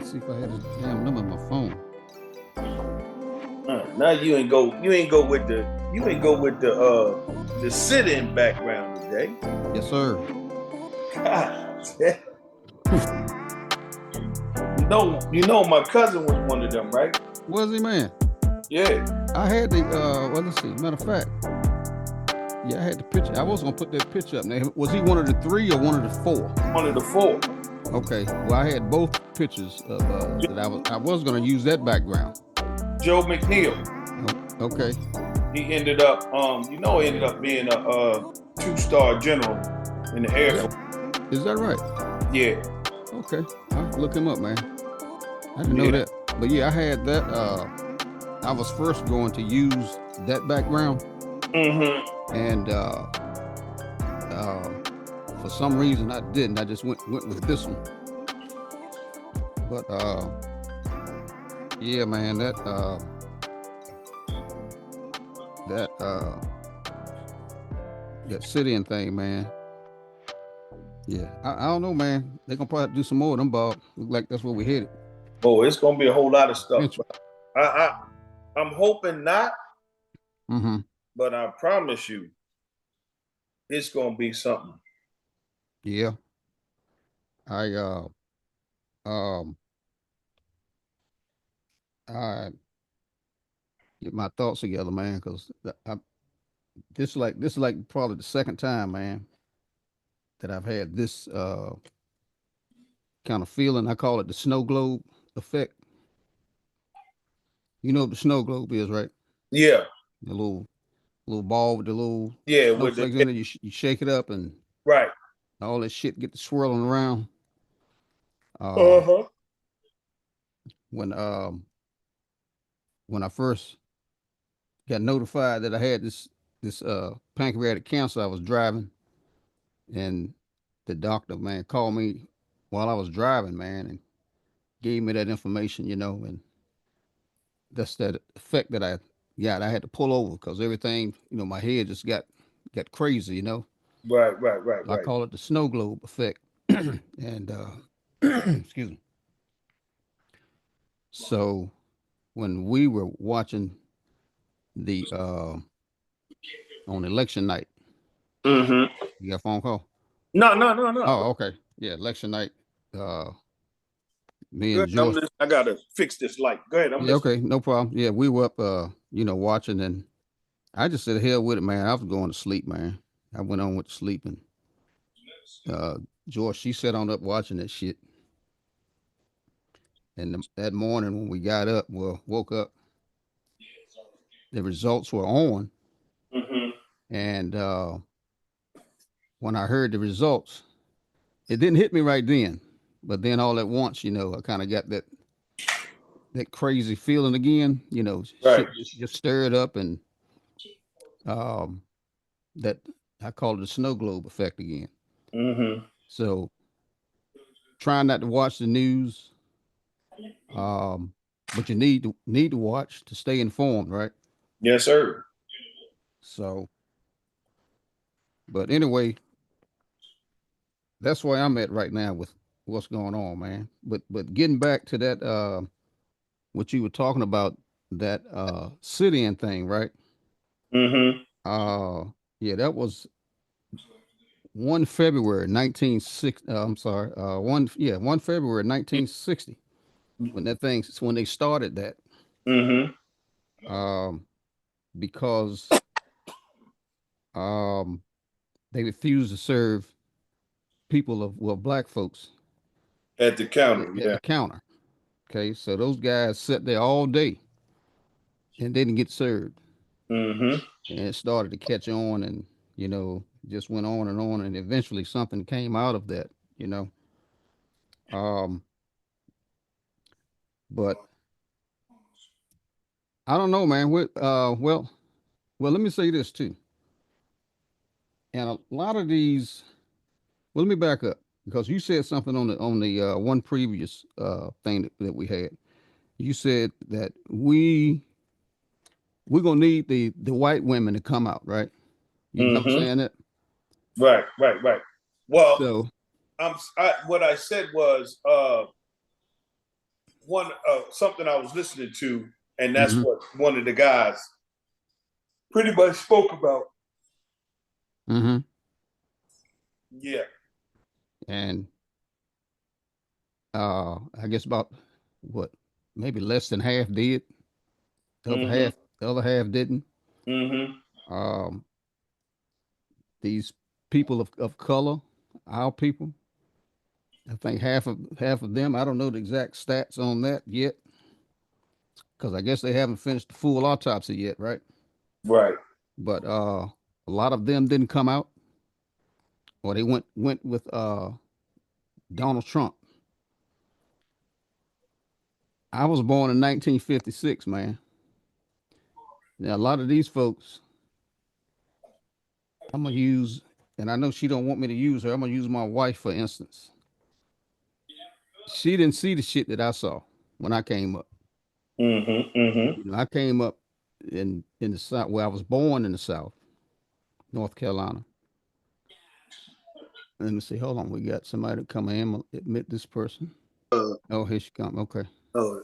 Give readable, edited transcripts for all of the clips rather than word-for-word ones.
Let's see if I had his damn number on my phone. Now you ain't go with the sit-in background today. Yes, sir. God, you know my cousin was one of them, right? Was he, man? Yeah. I had the well, let's see. Matter of fact, yeah, I had the picture. I was gonna put that picture up. Now, was he one of the three or one of the four? One of the four. Okay. Well, I had both pictures of that. I was gonna use that background. Joe McNeil. Okay. He ended up, ended up being a two-star general in the Air Force. Is that right? Yeah. Okay. I'll look him up, man. I didn't know that. But yeah, I had that. I was first going to use that background, and for some reason I didn't. I just went with this one. But yeah, man, that sit-in thing, man. Yeah, I don't know, man. They're gonna probably do some more of them, Bob. Look like that's where we headed. Oh, it's gonna be a whole lot of stuff. Eventually. I'm hoping not, Mm-hmm. but I promise you, it's gonna be something. Yeah. I um I get my thoughts together, man, because this is like probably the second time, man, that I've had this kind of feeling. I call it the snow globe effect. You know what the snow globe is, right? Yeah. The little ball with the little Yeah, with snowflakes in it. You shake it up and right. all that shit get to swirling around. Uh-huh. When when I first got notified that I had this pancreatic cancer, I was driving, and the doctor, man, called me while I was driving, man, and gave me that information, and that's that effect that I got. I had to pull over because everything, my head just got crazy, Right. I call it the snow globe effect. And excuse me. So when we were watching the on election night, Mm-hmm. you got a phone call? No. Oh, okay. Yeah, election night. Uh, me Good. and George. I gotta fix this light. Go ahead. I'm Yeah, listening. okay, no problem. Yeah, we were up, watching, and I just said, hell with it, man. I was going to sleep, man. I went on with sleep, and uh, George, she sat on up watching that shit. And that morning when we got up, well, woke up, the results were on, Mm-hmm. and when I heard the results, it didn't hit me right then, but then all at once, I kind of got that crazy feeling again. Right. Shit just stirred up, and um, that I call it the snow globe effect again. Mm-hmm. So trying not to watch the news, um, but you need to watch to stay informed, right? Yes, sir. So, but anyway, that's where I'm at right now with what's going on, man. But getting back to that, what you were talking about, that sit-in thing, right? Mm-hmm. Uh, yeah, that was 1 February 1960. I'm sorry, 1 February 1960 when they started that. Mm-hmm. Um, because um they refused to serve people black folks At the counter. at Yeah. the counter. Okay, so those guys sat there all day and didn't get served, Mm-hmm. and it started to catch on, and just went on, and eventually something came out of that. You know, um, but I don't know, man. Well, let me say this too, and a lot of these. Well, let me back up because you said something on the one previous thing that we had. You said that we're gonna need the white women to come out, right? You remember Mm-hmm. saying that? Right. Well, So what I said was, something I was listening to, and that's Mm-hmm. what one of the guys pretty much spoke about. Mm-hmm. Yeah. And I guess about what, maybe less than half did. Mm-hmm. The other half didn't. Mm-hmm. Um, these people of color, our people, I think half of them. I don't know the exact stats on that yet, because I guess they haven't finished the full autopsy yet, right? Right. But a lot of them didn't come out, or they went with Donald Trump. I was born in 1956, man. Now a lot of these folks, I'm gonna use, and I know she don't want me to use her. I'm gonna use my wife for instance. She didn't see the shit that I saw when I came up. Mm-hmm. Mm-hmm. You know, I came up in the South, where I was born in the South, North Carolina. Let me see. Hold on. We got somebody to come in. I'm gonna admit this person. Oh, here she come. Okay. Oh,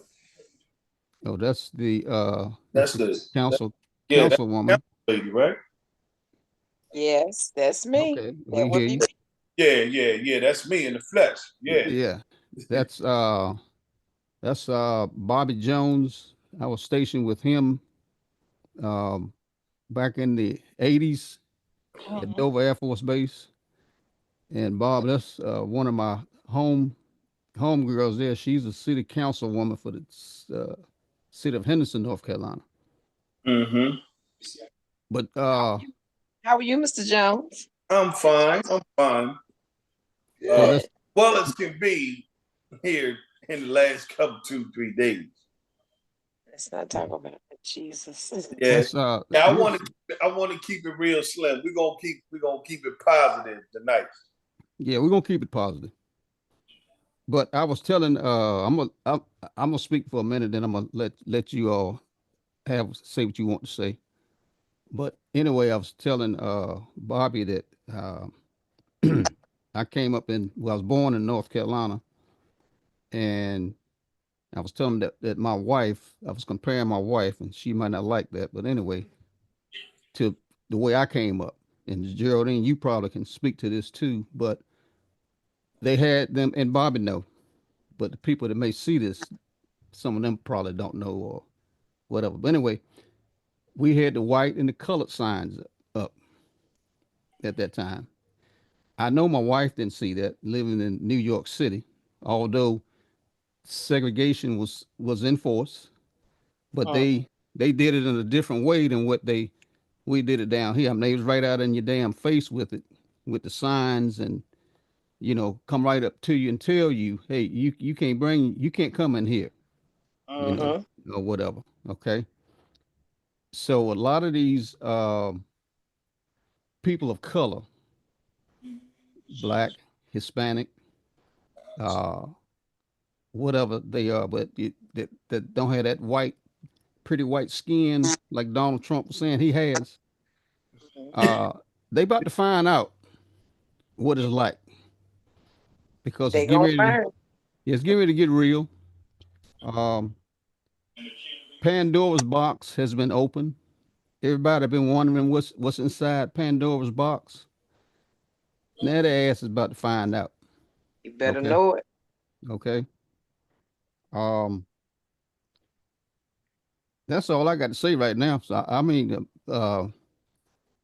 Oh, that's that's the the council yeah, that's the councilwoman. lady, right? Yes, that's me. Okay, That we would hear be you. me. Yeah. That's me in the flesh. Yeah. Yeah, that's Bobby Jones. I was stationed with him um, back in the '80s at Mhm. Dover Air Force Base. And Bob, that's one of my home girls there. She's a city councilwoman for the city of Henderson, North Carolina. Mm-hmm. But How are you, Mr. Jones? I'm fine. I'm fine. well, Uh, Good. well as can be here in the last couple 2-3 days. Let's not talk about it. Jesus. Yeah. that's Yeah, here's I want to keep it real slim. We're gonna keep it positive tonight. yeah, we're gonna keep it positive. But I was telling I'm gonna speak for a minute, then I'm gonna let you all have say what you want to say. But anyway, I was telling Bobby that I came up in well, I was born in North Carolina, and I was telling him that my wife, I was comparing my wife, and she might not like that, but anyway, to the way I came up. And Geraldine, you probably can speak to this too, but they had them, and Bobby know, but the people that may see this, some of them probably don't know or whatever. But anyway, we had the white and the colored signs up at that time. I know my wife didn't see that living in New York City, although segregation was in force, but Mhm. they did it in a different way than what we did it down here. I mean, they was right out in your damn face with it, with the signs, and come right up to you and tell you, hey, you can't come in here, you know, Mhm. or whatever. Okay, so a lot of these people of color, black, Hispanic, uh, whatever they are, but that don't have that pretty white skin like Donald Trump was saying he has. Mhm. Uh, they about to find out what it's like because They gonna learn. it's getting ready to get real. Um, Pandora's box has been opened. Everybody been wondering what's inside Pandora's box. Now their ass is about to find out. You better Okay, know it. okay. Um, that's all I got to say right now. So I mean,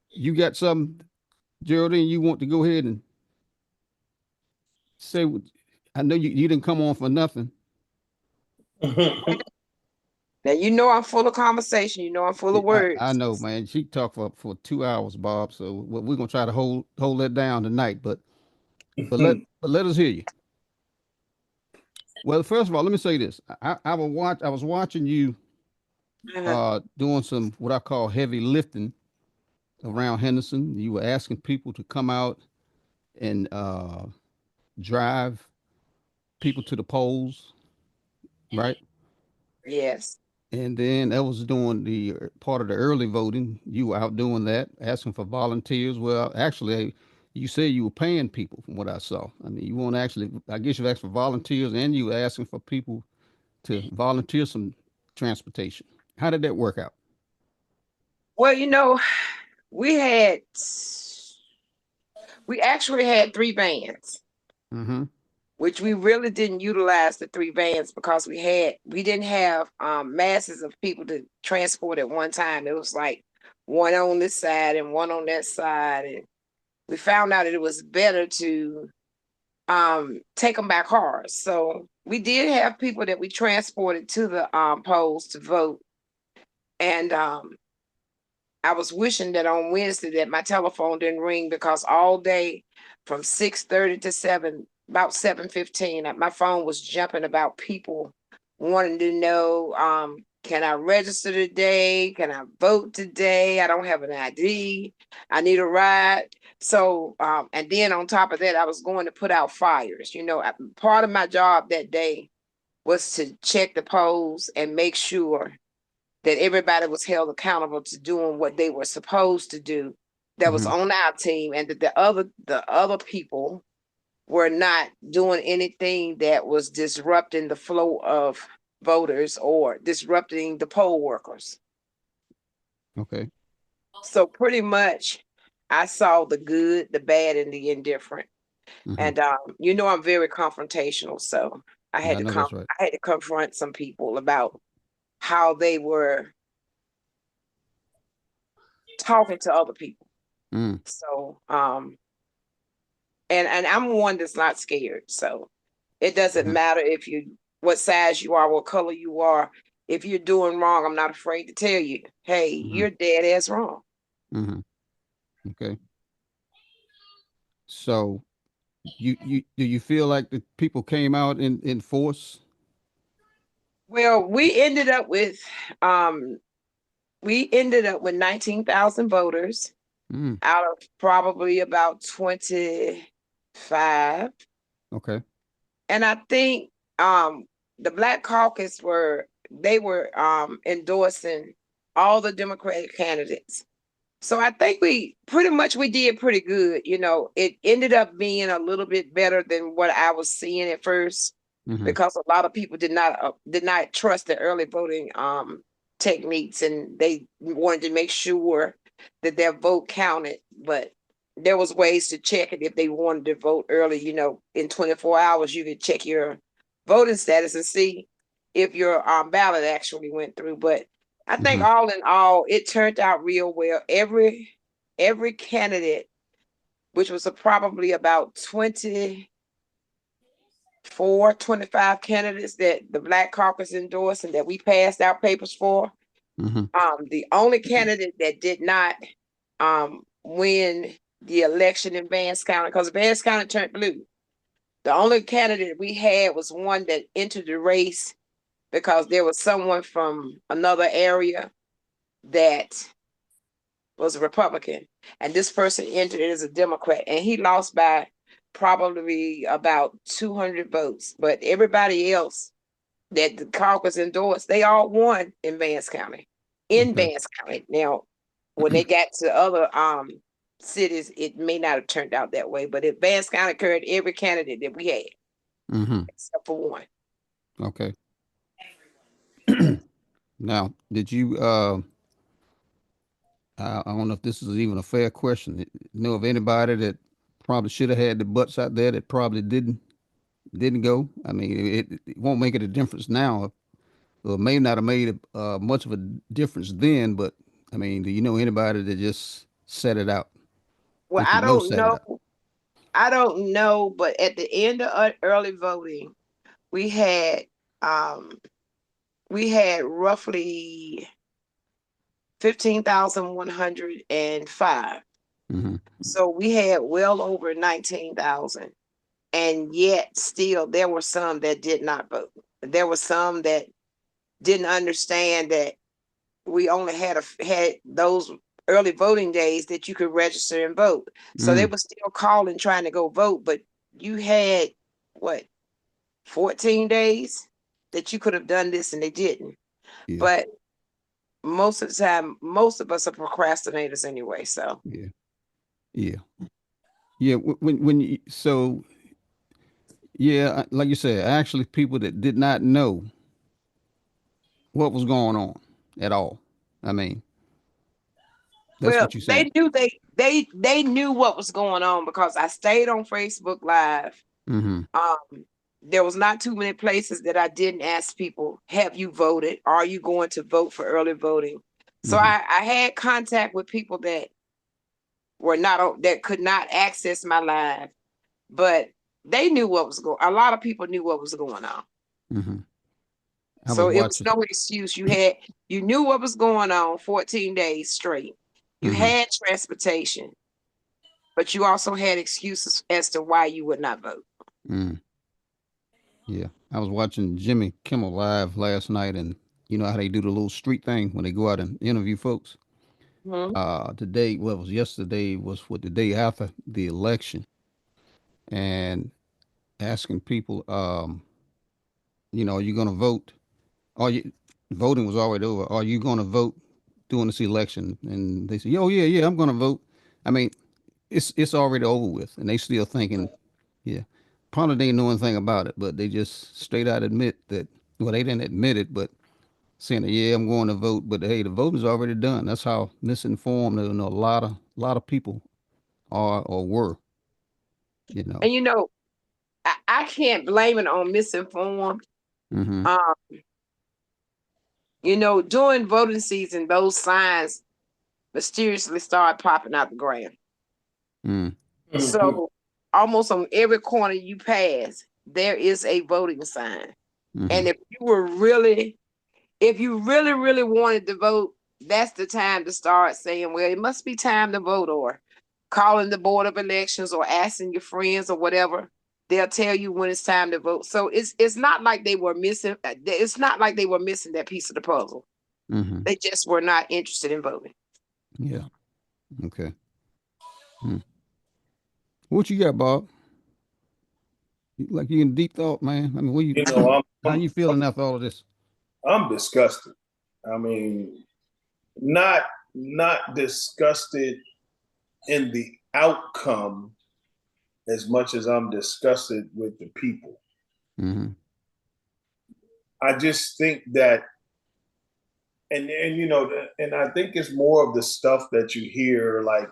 you got something, Geraldine? You want to go ahead and say? I know you didn't come on for nothing. Now you know I'm full of conversation. You know I'm full Yeah, of I words. know, man. She talked for 2 hours, Bob. So we're gonna try to hold that down tonight. But let us hear you. Well, first of all, let me say this. I was watching you Uh-huh. doing some what I call heavy lifting around Henderson. You were asking people to come out and drive people to the polls, right? Yes. And then that was doing the part of the early voting. You were out doing that, asking for volunteers. Well, actually, you said you were paying people from what I saw. I mean, you weren't actually, I guess you asked for volunteers and you were asking for people to volunteer some transportation. How did that work out? Well, we had we actually had 3 vans, Mm-hmm. which we really didn't utilize the 3 vans because we didn't have masses of people to transport at one time. It was like one on this side and one on that side, and we found out that it was better to take them by cars. So we did have people that we transported to the polls to vote, and I was wishing that on Wednesday that my telephone didn't ring, because all day from 6:30 to 7:15, my phone was jumping about people wanting to know, can I register today? Can I vote today? I don't have an ID. I need a ride. So, and then on top of that, I was going to put out fires. Part of my job that day was to check the polls and make sure that everybody was held accountable to doing what they were supposed to do, that was Mm-hmm. on our team, and that the other people were not doing anything that was disrupting the flow of voters or disrupting the poll workers. Okay. So pretty much I saw the good, the bad, and the indifferent. Mm-hmm. And I'm very confrontational, so I Yeah, had I to know that's right. I had to confront some people about how they were talking to other people. Mm. So, and I'm one that's not scared. So it doesn't Mm-hmm. matter what size you are, what color you are. If you're doing wrong, I'm not afraid to tell you, hey, Mm-hmm. you're dead ass wrong. Mm-hmm. Okay. So you do you feel like the people came out in force? Well, um we ended up with 19,000 voters Mm. out of probably about 25. Okay. And I think the Black Caucus were endorsing all the Democratic candidates. So I think we did pretty good. It ended up being a little bit better than what I was seeing at first, Mm-hmm. because a lot of people did not trust the early voting techniques, and they wanted to make sure that their vote counted. But there was ways to check it if they wanted to vote early. In 24 hours, you could check your voting status and see if your ballot actually went through. But I think Mm-hmm. all in all, it turned out real well. Every candidate, which was probably about 24, 25 candidates that the Black Caucus endorsed and that we passed out papers for. Mm-hmm. The only candidate that did not win the election in Vance County, because Vance County turned blue. The only candidate we had was one that entered the race because there was someone from another area that was a Republican, and this person entered as a Democrat, and he lost by probably about 200 votes. But everybody else that the caucus endorsed, they all won in Vance County. In Okay. Vance County. Now, when they got to other cities, it may not have turned out that way, but in Vance County carried every candidate that we had, Mm-hmm. except for one. Okay. Now, did you I don't know if this is even a fair question. Know of anybody that probably should have had the butts out there that probably didn't go? I mean, it won't make it a difference now, or may not have made much of a difference then. But I mean, do you know anybody that just set it out? Well, That you I know don't set it know. out? I don't know, but at the end of early voting, we had um we had roughly 15,105. Mm-hmm. So we had well over 19,000. And yet still there were some that did not vote. There were some that didn't understand that we only had those early voting days that you could register and vote. So they Mm. were still calling trying to go vote, but you had what, 14 days that you could have done this and they didn't. Yeah. But most of the time, most of us are procrastinators anyway. So Yeah. Yeah. Yeah. When you, so yeah, like you said, actually, people that did not know. what was going on at all. I mean, that's Well, what you're they saying. knew they knew what was going on because I stayed on Facebook Live. Mm-hmm. There was not too many places that I didn't ask people, have you voted? Are you going to vote for early voting? So Mm-hmm. I had contact with people that were not that could not access my live, but they knew what was going. A lot of people knew what was going on. Mm-hmm. I was So it was watching. no excuse. You knew what was going on 14 days straight. You Mm-hmm. had transportation, but you also had excuses as to why you would not vote. Mm. Yeah, I was watching Jimmy Kimmel Live last night, and you know how they do the little street thing when they go out and interview folks. Mhm. Today, well, it was yesterday, was what the day after the election, and asking people, you know, are you going to vote? Are you voting was already over? Are you going to vote during this election? And they say, oh yeah, yeah, I'm going to vote. I mean, it's already over with, and they still thinking, yeah, probably they didn't know anything about it, but they just straight out admit that. Well, they didn't admit it, but saying that, yeah, I'm going to vote, but hey, the voting's already done. That's how misinformed you know, a lot of people are or were, you know. And I can't blame it on misinformed. Mm-hmm. Um, during voting season, those signs mysteriously started popping out the ground. Mm. So almost on every corner you pass, there is a voting sign. Mm-hmm. And if you really, really wanted to vote, that's the time to start saying, well, it must be time to vote, or calling the Board of Elections or asking your friends or whatever. They'll tell you when it's time to vote. So it's not like they were missing. It's not like they were missing that piece of the puzzle. Mm-hmm. They just were not interested in voting. Yeah. Okay. Hmm. What you got, Bob? Like you in deep thought, man. I mean, what you You know, how you feeling after all of this? I'm disgusted. I mean, not disgusted in the outcome as much as I'm disgusted with the people. Mm-hmm. I just think that, and and I think it's more of the stuff that you hear, like,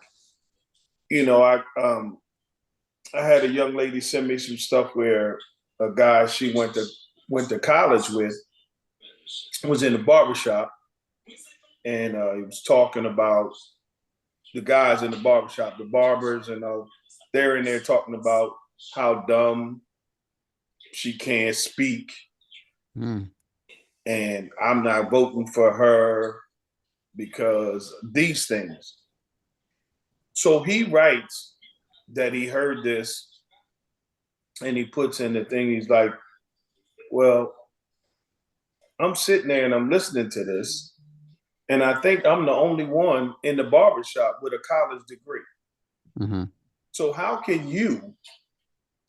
I had a young lady send me some stuff where a guy she went to college with was in the barbershop, and he was talking about the guys in the barbershop, the barbers, and they're in there talking about how dumb she can't speak, Mm. and I'm not voting for her because these things. So he writes that he heard this, and he puts in the thing. He's like, well, I'm sitting there and I'm listening to this, and I think I'm the only one in the barbershop with a college degree. Mm-hmm. So how can you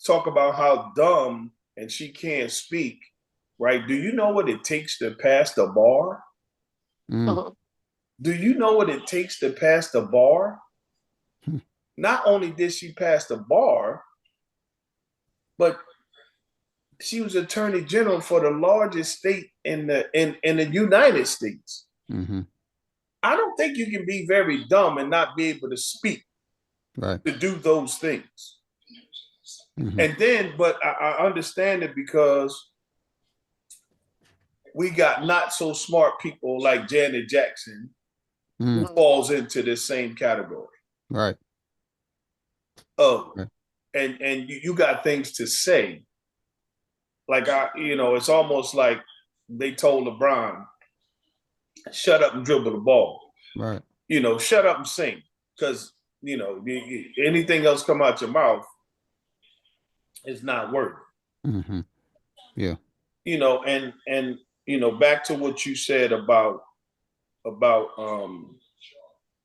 talk about how dumb and she can't speak, right? Do you know what it takes to pass the bar? Mm. Uh-huh. Do you know what it takes to pass the bar? Hmm. Not only did she pass the bar, but she was attorney general for the largest state in the United States. Mm-hmm. I don't think you can be very dumb and not be able to speak Right. to do those things. Mm-hmm. And then, but I understand it because we got not so smart people like Janet Jackson who Mm. falls into this same category. Right. Oh, Right. and you got things to say. Like it's almost like they told LeBron, shut up and dribble the ball. Right. Shut up and sing. Because, anything else come out your mouth is not worth it. Mm-hmm. Yeah. And back to what you said about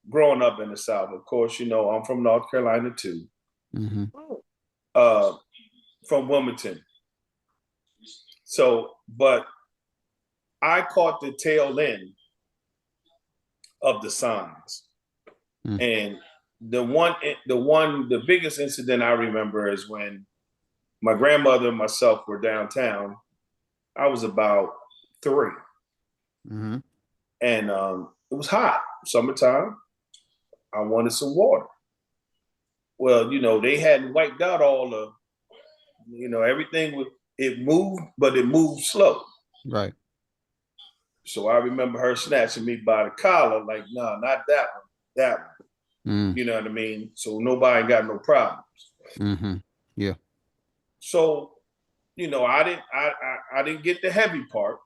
growing up in the South. Of course, I'm from North Carolina too. Mm-hmm. From Wilmington. So, but I caught the tail end of the signs. Mm. And the biggest incident I remember is when my grandmother and myself were downtown. I was about 3. Mm-hmm. And it was hot, summertime. I wanted some water. Well, they hadn't wiped out all the, everything it moved, but it moved slow. Right. So I remember her snatching me by the collar, like, no, not that one, that one. Mm. You know what I mean? So nobody got no problems. Mm-hmm. Yeah. So, I didn't get the heavy part,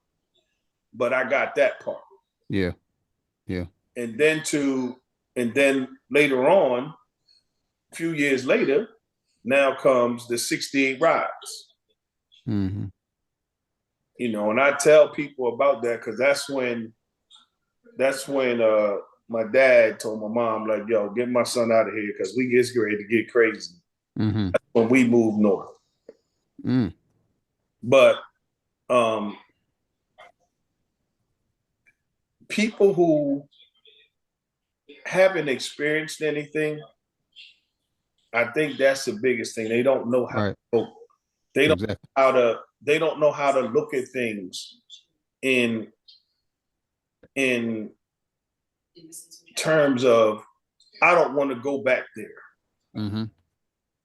but I got that part. Yeah. Yeah. And then later on, a few years later, now comes the 68 rides. Mm-hmm. And I tell people about that because that's when my dad told my mom, like, yo, get my son out of here because we get ready to get crazy. Mm-hmm. When we moved north. Mm. But people who haven't experienced anything, I think that's the biggest thing. They don't know how Right. to cope. They don't Exactly. they don't know how to look at things in terms of, I don't want to go back there. Mm-hmm.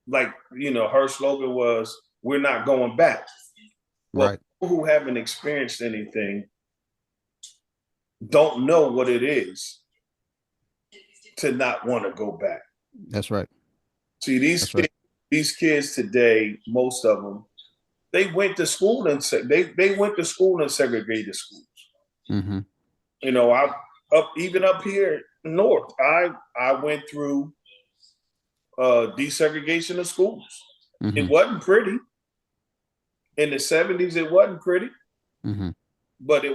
Like, her slogan was, we're not going back. Well, Right. people who haven't experienced anything don't know what it is to not want to go back. That's right. See, these kids today, most of them, they went to school and they went to school in segregated schools. Mm-hmm. Even up here north, I went through desegregation of schools. Mm-hmm. It wasn't pretty. In the 70s, it wasn't pretty. Mm-hmm. But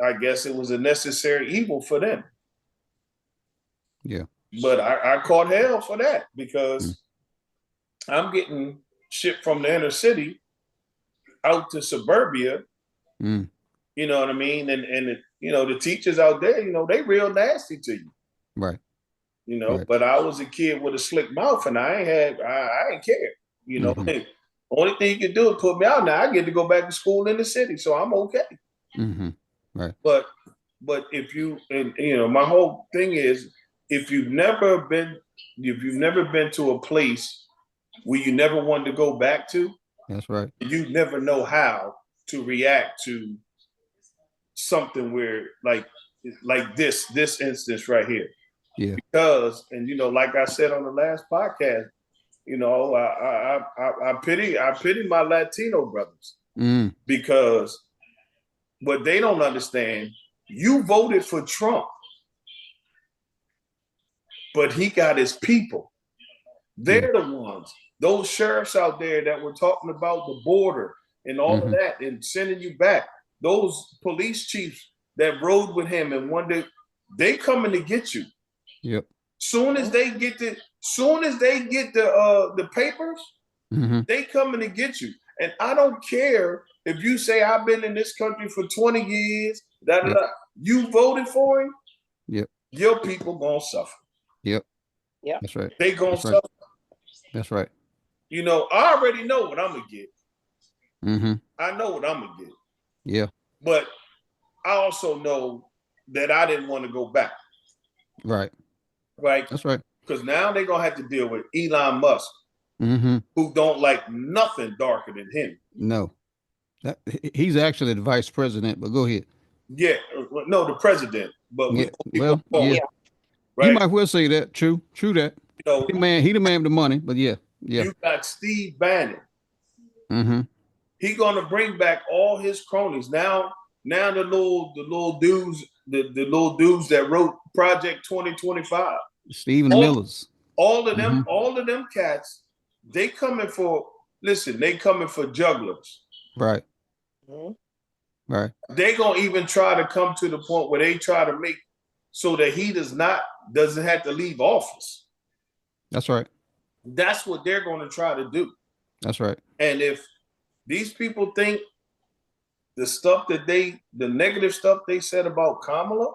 I guess it was a necessary evil for them. Yeah. But I caught hell for that because I'm getting shipped from the inner city out to suburbia. Mm. You know what I mean? And the teachers out there, they real nasty to you. Right. Right. But I was a kid with a slick mouth and I ain't care. Mm-hmm. Only thing you can do is put me out now. I get to go back to school in the city, so I'm okay. Mm-hmm. Right. But if my whole thing is, if you've never been to a place where you never wanted to go back to, That's right. you never know how to react to something where like this instance right here. Yeah. Because, and like I said on the last podcast, I pity my Latino brothers. Mm. Because what they don't understand, you voted for Trump, but he got his people. They're the ones, those sheriffs out there that were talking about the border and all of that and sending you back. Those police chiefs that rode with him and one day, they coming to get you. Yep. Soon as they get the papers, they coming to get you. And I don't care if you say I've been in this country for 20 years, you voted for him. Yep. Your people gonna suffer. Yep. Yep. That's right. They gonna suffer. Right. That's right. I already know what I'm gonna get. Mm-hmm. I know what I'm gonna get. Yeah. But I also know that I didn't want to go back. Right. Right. That's right. Because now they're gonna have to deal with Elon Musk, who don't like nothing darker than him. No. He's actually the vice president, but go ahead. Yeah. No, the president. But yeah. Well, yeah. Right? You might well say that. True that. He the man with the money, but yeah. You got Steve Bannon. Mm-hmm. He gonna bring back all his cronies. Now the little dudes, the little dudes that wrote Project 2025. Stephen Millers. All of them cats, they coming for jugglers. Right. Right. They gonna even try to come to the point where they try to make so that he doesn't have to leave office. That's right. That's what they're gonna try to do. That's right. And if these people think the negative stuff they said about Kamala,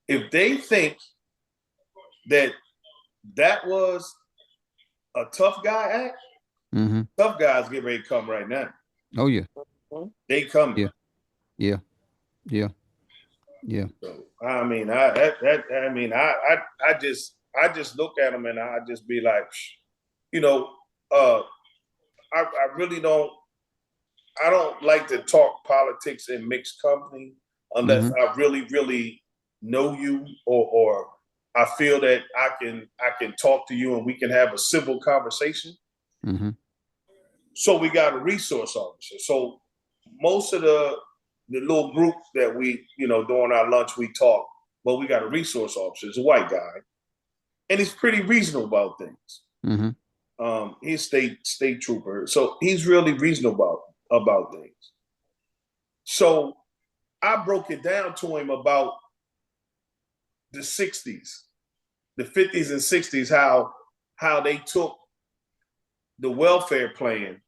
if they think that was a tough guy act, tough guys get ready to come right now. Oh yeah. They come. Yeah. Yeah. So I mean, I just look at them and I just be like, you know, uh, I really don't. I don't like to talk politics in mixed company unless Mm-hmm. I really know you or I feel that I can talk to you and we can have a civil conversation. Mm-hmm. So we got a resource officer. So most of the little group that we, during our lunch we talk, but we got a resource officer. He's a white guy, and he's pretty reasonable about things. Mm-hmm. He's state trooper, so he's really reasonable about things. So I broke it down to him about the 60s, the 50s and 60s, how they took the welfare plan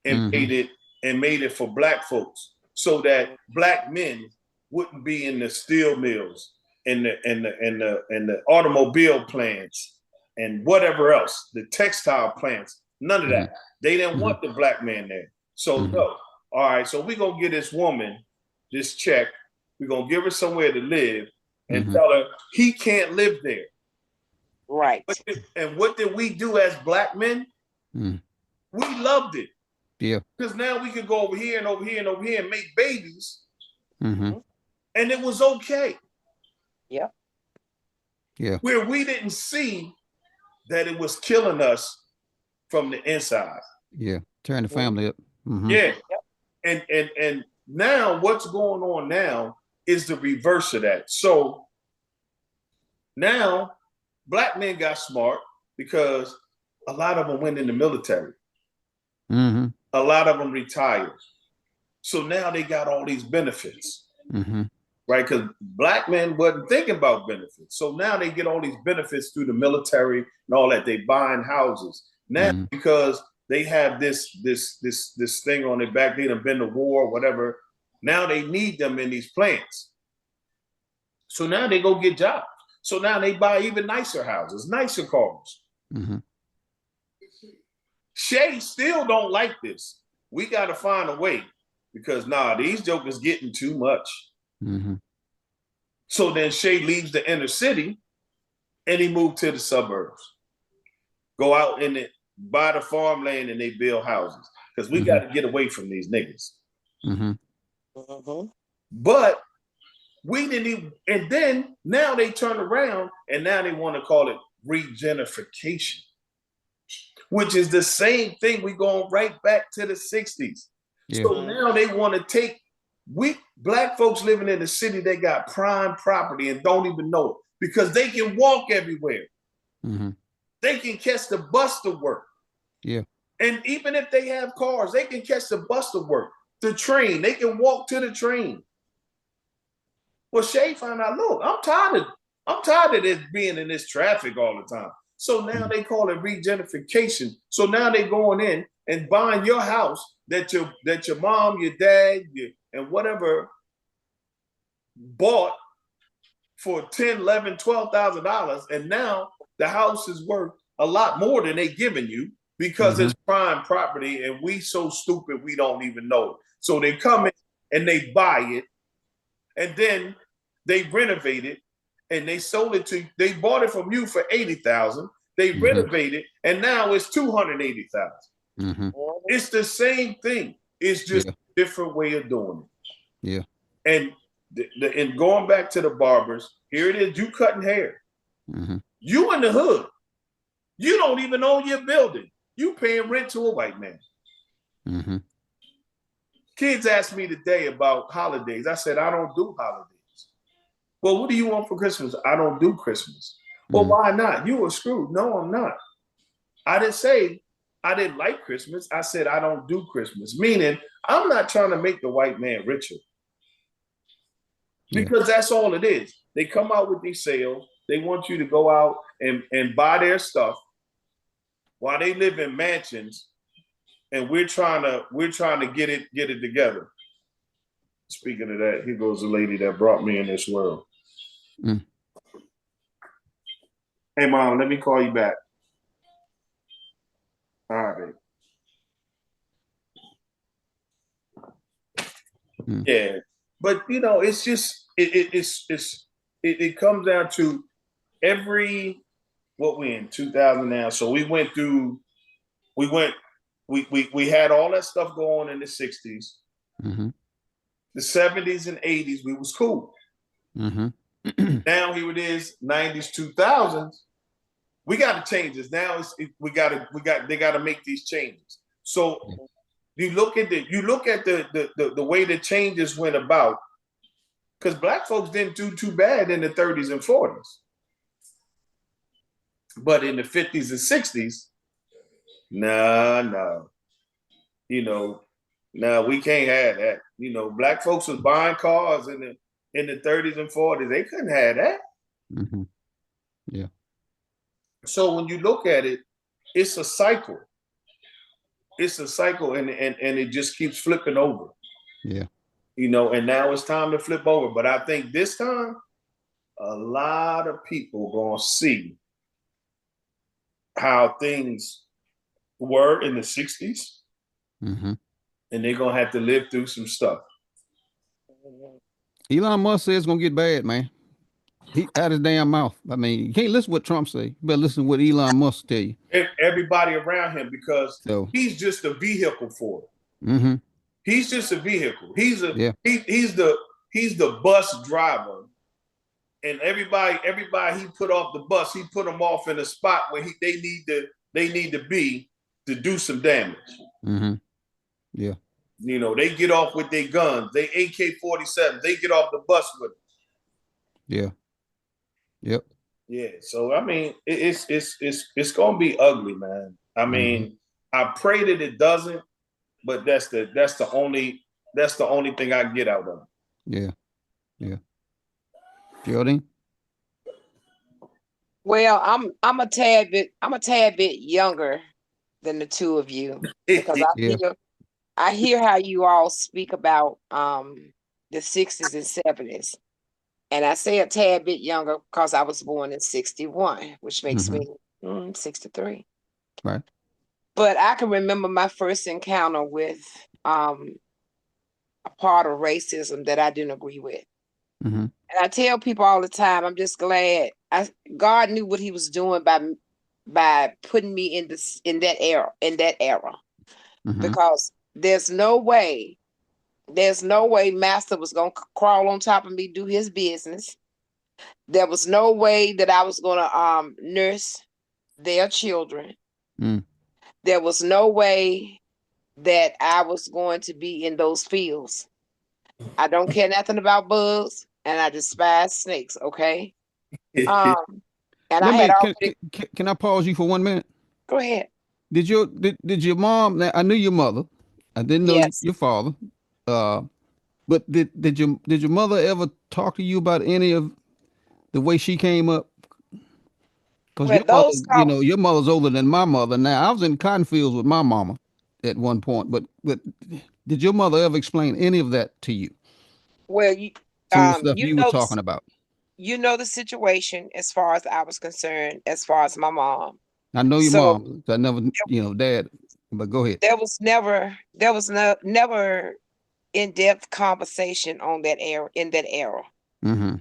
and Mm-hmm. made it for black folks so that black men wouldn't be in the steel mills and the automobile plants and whatever else, the textile plants, none of that. They didn't Mm-hmm. want the black man there. So Mm-hmm. no. All right, so we're gonna give this woman this check. We're gonna give her somewhere to live and Mm-hmm. tell her he can't live there. Right. And what did we do as black men? Mm. We loved it. Yeah. Because now we could go over here and over here and over here and make babies, Mm-hmm. and it was okay. Yeah. Yeah. Where we didn't see that it was killing us from the inside. Yeah. Turn the family up. Mm-hmm. Yeah. And now what's going on now is the reverse of that. So now black men got smart because a lot of them went in the military. Mm-hmm. A lot of them retired. So now they got all these benefits. Mm-hmm. Right? Because black men wasn't thinking about benefits. So now they get all these benefits through the military and all that. They buying houses. Now because they have this thing on their back, they done been to war, whatever. Now they need them in these plants. So now they go get jobs. So now they buy even nicer houses, nicer cars. Mm-hmm. Shay still don't like this. We got to find a way because these jokers getting too much. Mm-hmm. So then Shay leaves the inner city and he moved to the suburbs. Go out and buy the farmland and they build houses. Because we got to get away from these niggas. Mm-hmm. Mm-hmm. But we didn't even, and then now they turn around and now they want to call it regentrification, which is the same thing. We going right back to the 60s. Yeah. So now they want to take black folks living in the city, they got prime property and don't even know it because they can walk everywhere. Mm-hmm. They can catch the bus to work. Yeah. And even if they have cars, they can catch the bus to work. The train, they can walk to the train. Well, Shay found out, look, I'm tired of this being in this traffic all the time. So now they call it regentrification. So now they going in and buying your house that your mom, your dad, and whatever bought for $10,000, $11,000, $12,000, and now the house is worth a lot more than they giving you because it's prime property, and we so stupid we don't even know it. So they come in and they buy it, and then they renovate it, and they sold it to. They bought it from you for $80,000. They renovated, and now it's $280,000. Mm-hmm. It's the same thing. It's just a different way of doing it. Yeah. And and going back to the barbers, here it is. You cutting hair. Mm-hmm. You in the hood. You don't even own your building. You paying rent to a white man. Mm-hmm. Kids asked me today about holidays. I said, I don't do holidays. Well, what do you want for Christmas? I don't do Christmas. Well, why not? You were screwed. No, I'm not. I didn't say I didn't like Christmas. I said I don't do Christmas, meaning I'm not trying to make the white man richer. Because that's all it is. They come out with these sales. They want you to go out and buy their stuff while they live in mansions, and we're trying to get it together. Speaking of that, here goes the lady that brought me in this world. Mm. Hey, Mom, let me call you back. All right, babe. Mm. Yeah, but it's just it comes down to what we in 2000 now. So we had all that stuff going in the 60s. Mm-hmm. The 70s and 80s, we was cool. Mm-hmm. Now here it is, 90s, 2000s. We got to change this. Now they got to make these changes. So you look at the way the changes went about, because black folks didn't do too bad in the 30s and 40s. But in the 50s and 60s, no. No, we can't have that. Black folks was buying cars in the 30s and 40s. They couldn't have that. Mm-hmm. Yeah. So when you look at it, it's a cycle. It's a cycle, and it just keeps flipping over. Yeah. And now it's time to flip over. But I think this time, a lot of people gonna see how things were in the 60s. Mm-hmm. And they're gonna have to live through some stuff. Elon Musk says it's gonna get bad, man. He out his damn mouth. I mean, you can't listen to what Trump say. You better listen to what Elon Musk tell you. Everybody around him, because he's just a vehicle for it. Mm-hmm. He's just a vehicle. He's the bus driver, and everybody he put off the bus, he put them off in a spot where they need to be to do some damage. Mm-hmm. Yeah. They get off with their guns, they AK-47, they get off the bus with it. Yeah. Yep. Yeah. So I mean, it's gonna be ugly, man. I mean, I pray that it doesn't, but that's the only thing I can get out of it. Yeah. Yeah. Geraldine? Well, I'm a tad bit younger than the two of you, because I hear how you all speak about the 60s and 70s. And I say a tad bit younger because I was born in 61, which makes me 63. Right. But I can remember my first encounter with a part of racism that I didn't agree with. Mm-hmm. And I tell people all the time, I'm just glad God knew what he was doing by putting me in that era. Mm-hmm. Because there's no way Master was going to crawl on top of me, do his business. There was no way that I was going to nurse their children. Mm. There was no way that I was going to be in those fields. I don't care nothing about bugs, and I despise snakes, okay? And can I pause you for 1 minute? Go ahead. Did your mom, I knew your mother. I didn't know your father. But did your mother ever talk to you about any of the way she came up? Because your mother's older than my mother. Now I was in cotton fields with my mama at one point, but did your mother ever explain any of that to you? Well, some of the stuff you were talking about. You know the situation as far as I was concerned, as far as my mom. I know your mom. I never, dad. But go ahead. There was never in-depth conversation on that era. Mm-hmm.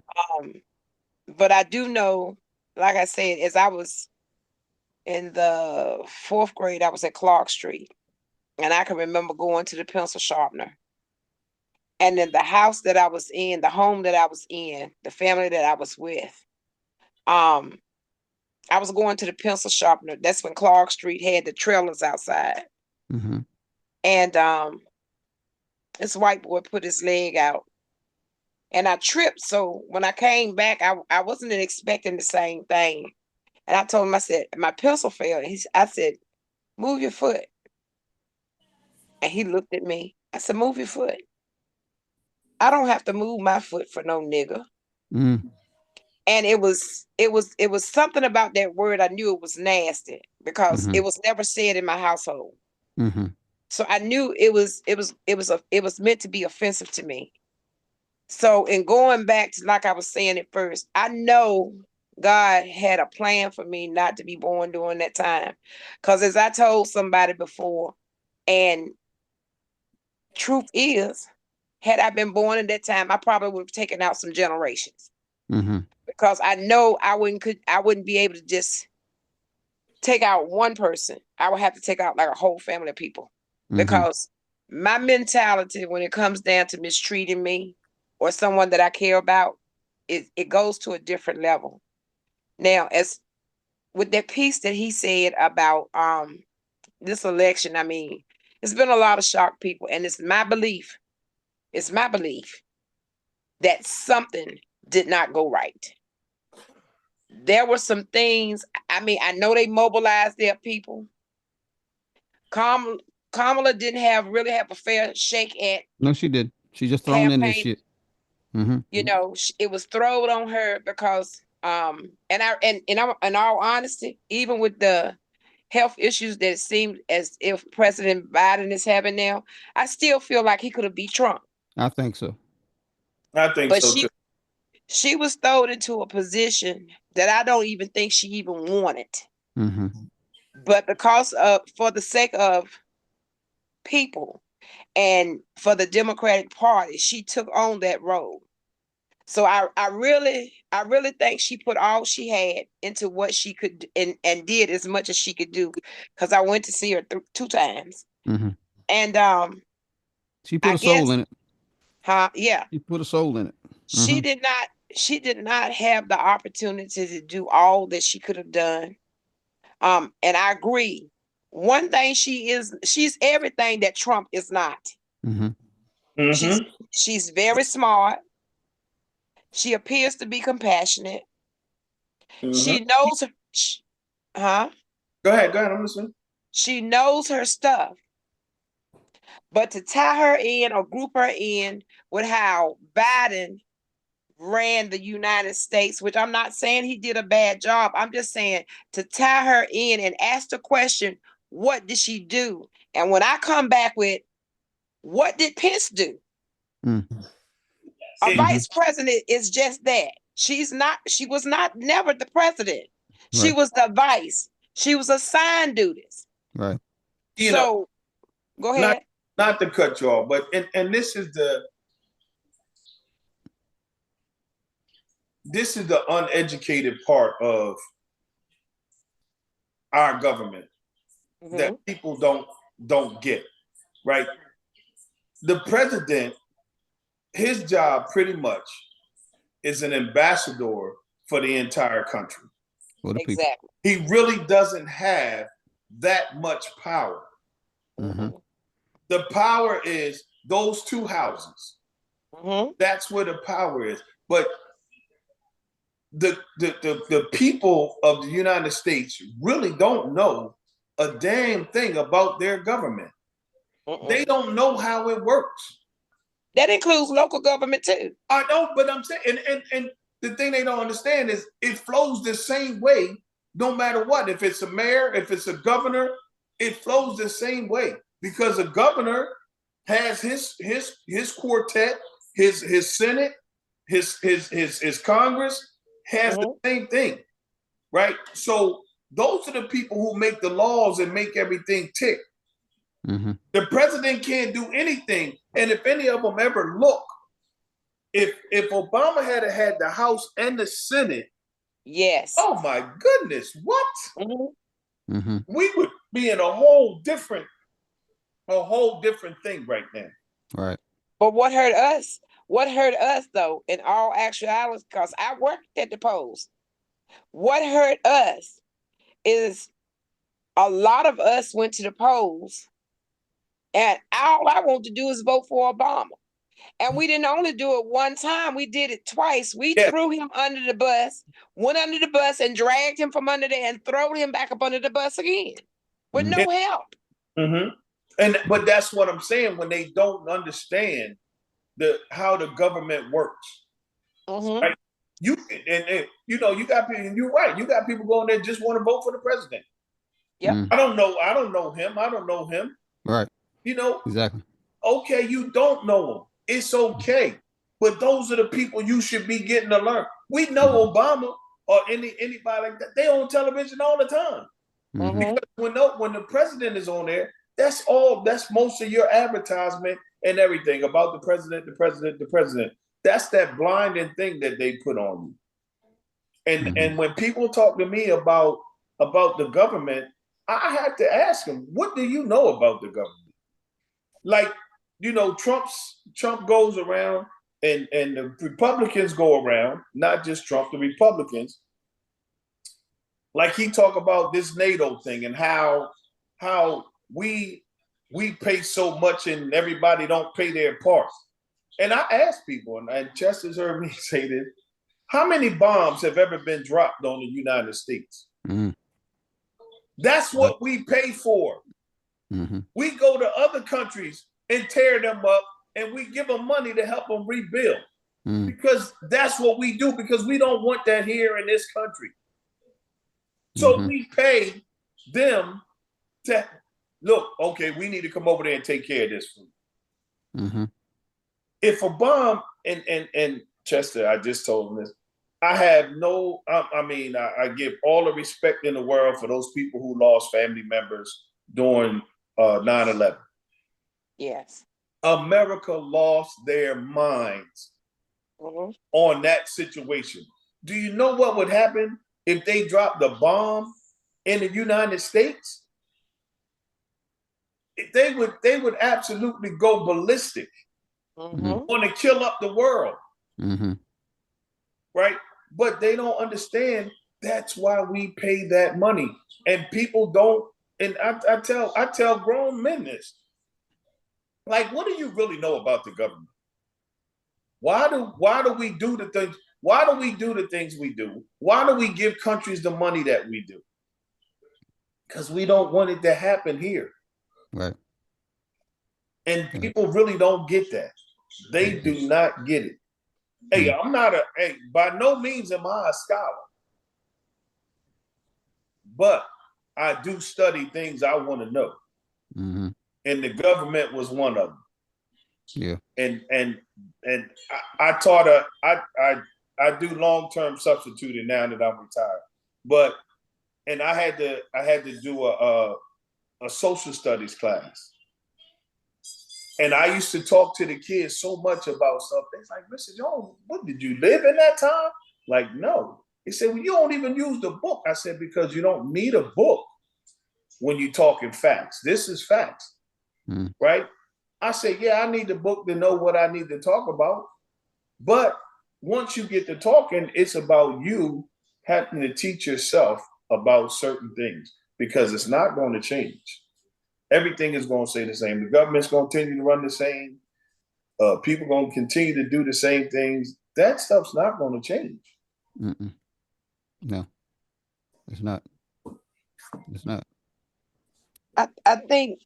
But I do know, like I said, as I was in the 4th grade, I was at Clark Street, and I can remember going to the pencil sharpener. And in the house that I was in, the home that I was in, the family that I was with, I was going to the pencil sharpener. That's when Clark Street had the trailers outside. Mm-hmm. And this white boy put his leg out, and I tripped. So when I came back, I wasn't expecting the same thing. And I told him, I said, my pencil fell. I said, move your foot. And he looked at me. I said, move your foot. I don't have to move my foot for no nigga. Mm. And it was something about that word. I knew it was nasty because it was never said in my household. Mm-hmm. So I knew it was meant to be offensive to me. So in going back to, like I was saying at first, I know God had a plan for me not to be born during that time. Because as I told somebody before, and truth is, had I been born at that time, I probably would have taken out some generations Mm-hmm. because I know I wouldn't be able to just take out one person. I would have to take out like a whole family of people Mm-hmm. because my mentality when it comes down to mistreating me or someone that I care about, it goes to a different level. Now, as with that piece that he said about this election, I mean, it's been a lot of shocked people, and it's my belief that something did not go right. There were some things, I mean, I know they mobilized their people. Kamala didn't really have a fair shake at No, she did. She just thrown in this campaign. shit. Mm-hmm. You know, it was thrown on her because and in all honesty, even with the health issues that it seemed as if President Biden is having now, I still feel like he could have beat Trump. I think so. I think But so too. she was thrown into a position that I don't even think she even wanted. Mm-hmm. But because of for the sake of people and for the Democratic Party, she took on that role. So I really think she put all she had into what she could and did as much as she could do. Because I went to see her 2 times, Mm-hmm. and She put I a soul guess, in it. yeah, She put a soul in it. she Mm-hmm. did not. She did not have the opportunity to do all that she could have done. And I agree. One thing she's everything that Trump is not. Mm-hmm. Mm-hmm. She's very smart. She appears to be compassionate. Mm-hmm. She knows her, huh? Go ahead. I'm listening. She knows her stuff. But to tie her in or group her in with how Biden ran the United States, which I'm not saying he did a bad job. I'm just saying to tie her in and ask the question, what did she do? And when I come back with, what did Pence do? Mm. A Mm-hmm. vice president is just that. She was not never the president. She Right. was the vice. She was assigned duties. Right. You know, So go ahead. not to cut you off, but and this is the uneducated part of our government that people don't get, right? The president, his job pretty much is an ambassador for the entire country. For the people. Exactly. He really doesn't have that much power. Mm-hmm. The power is those 2 houses. Mm-hmm. That's where the power is. But the people of the United States really don't know a damn thing about their government. They don't know how it works. That includes local government too. I know, but I'm saying, and the thing they don't understand is it flows the same way, no matter what. If it's a mayor, if it's a governor, it flows the same way because a governor has his quartet, his Senate, his Congress has the same thing, right? So those are the people who make the laws and make everything tick. Mm-hmm. The president can't do anything, and if any of them ever look, if Obama had the House and the Senate, yes. Oh my goodness, what? Mm-hmm. Mm-hmm. We would be in a whole different thing right now. Right. But what hurt us? What hurt us though, in all actuality, because I worked at the polls. What hurt us is a lot of us went to the polls, and all I want to do is vote for Obama. And we didn't only do it one time, we did it twice. We threw him under the bus, went under the bus and dragged him from under there and threw him back up under the bus again with no help. Mm-hmm. But that's what I'm saying when they don't understand how the government works. Mm-hmm. Right? You got people, and you're right. You got people going there just want to vote for the president. Yep. I don't know him. Right. Exactly. Okay, you don't know him. It's okay. But those are the people you should be getting to learn. We know Obama or anybody like that. They on television all the time. Mm-hmm. Because when the president is on there, that's most of your advertisement and everything about the president, the president, the president. That's that blinding thing that they put on you. And when people talk to me about the government, I have to ask them, what do you know about the government? Like, Trump goes around and the Republicans go around, not just Trump, the Republicans. Like he talk about this NATO thing and how we pay so much and everybody don't pay their part. And I ask people, and Chester's heard me say this, how many bombs have ever been dropped on the United States? That's what we pay for. We go to other countries and tear them up, and we give them money to help them rebuild. Because that's what we do, because we don't want that here in this country. So we pay them to look, okay, we need to come over there and take care of this food. If a bomb, and Chester, I just told him this, I have no, I give all the respect in the world for those people who lost family members during 9/11. Yes. America lost their minds on that situation. Do you know what would happen if they dropped the bomb in the United States? They would absolutely go ballistic, want to kill up the world, right? But they don't understand that's why we pay that money, and people don't. And I tell grown men this. Like, what do you really know about the government? Why do we do the things? Why do we do the things we do? Why do we give countries the money that we do? Because we don't want it to happen here. Right. And people really don't get that. They do not get it. Hey, by no means am I a scholar, but I do study things I want to know. And the government was one of them. Yeah. And I taught I do long-term substituting now that I'm retired. And I had to do a social studies class. And I used to talk to the kids so much about stuff. They're like, Mr. Jones, what, did you live in that time? Like, no. He said, well, you don't even use the book. I said, because you don't need a book when you're talking facts. This is facts, right? I said, yeah, I need the book to know what I need to talk about. But once you get to talking, it's about you having to teach yourself about certain things, because it's not going to change. Everything is going to stay the same. The government's going to continue to run the same. People are going to continue to do the same things. That stuff's not going to change. No, it's not. It's not. I think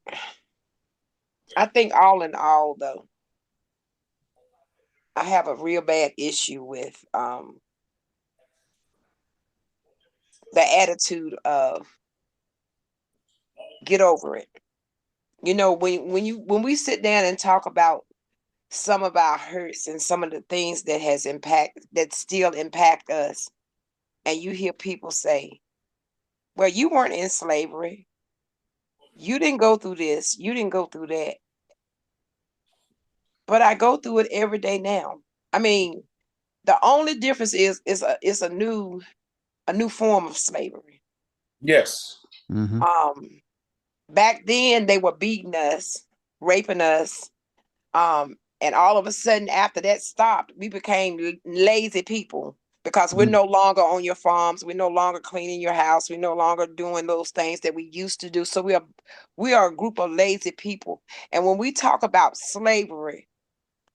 all in all, though, I have a real bad issue with the attitude of get over it. You know, when we sit down and talk about some of our hurts and some of the things that still impact us, and you hear people say, well, you weren't in slavery. You didn't go through this. You didn't go through that. But I go through it every day now. I mean, the only difference is a new form of slavery. Yes. Back then they were beating us, raping us, and all of a sudden after that stopped, we became lazy people because we're no longer on your farms, we're no longer cleaning your house, we're no longer doing those things that we used to do. So we are a group of lazy people. And when we talk about slavery,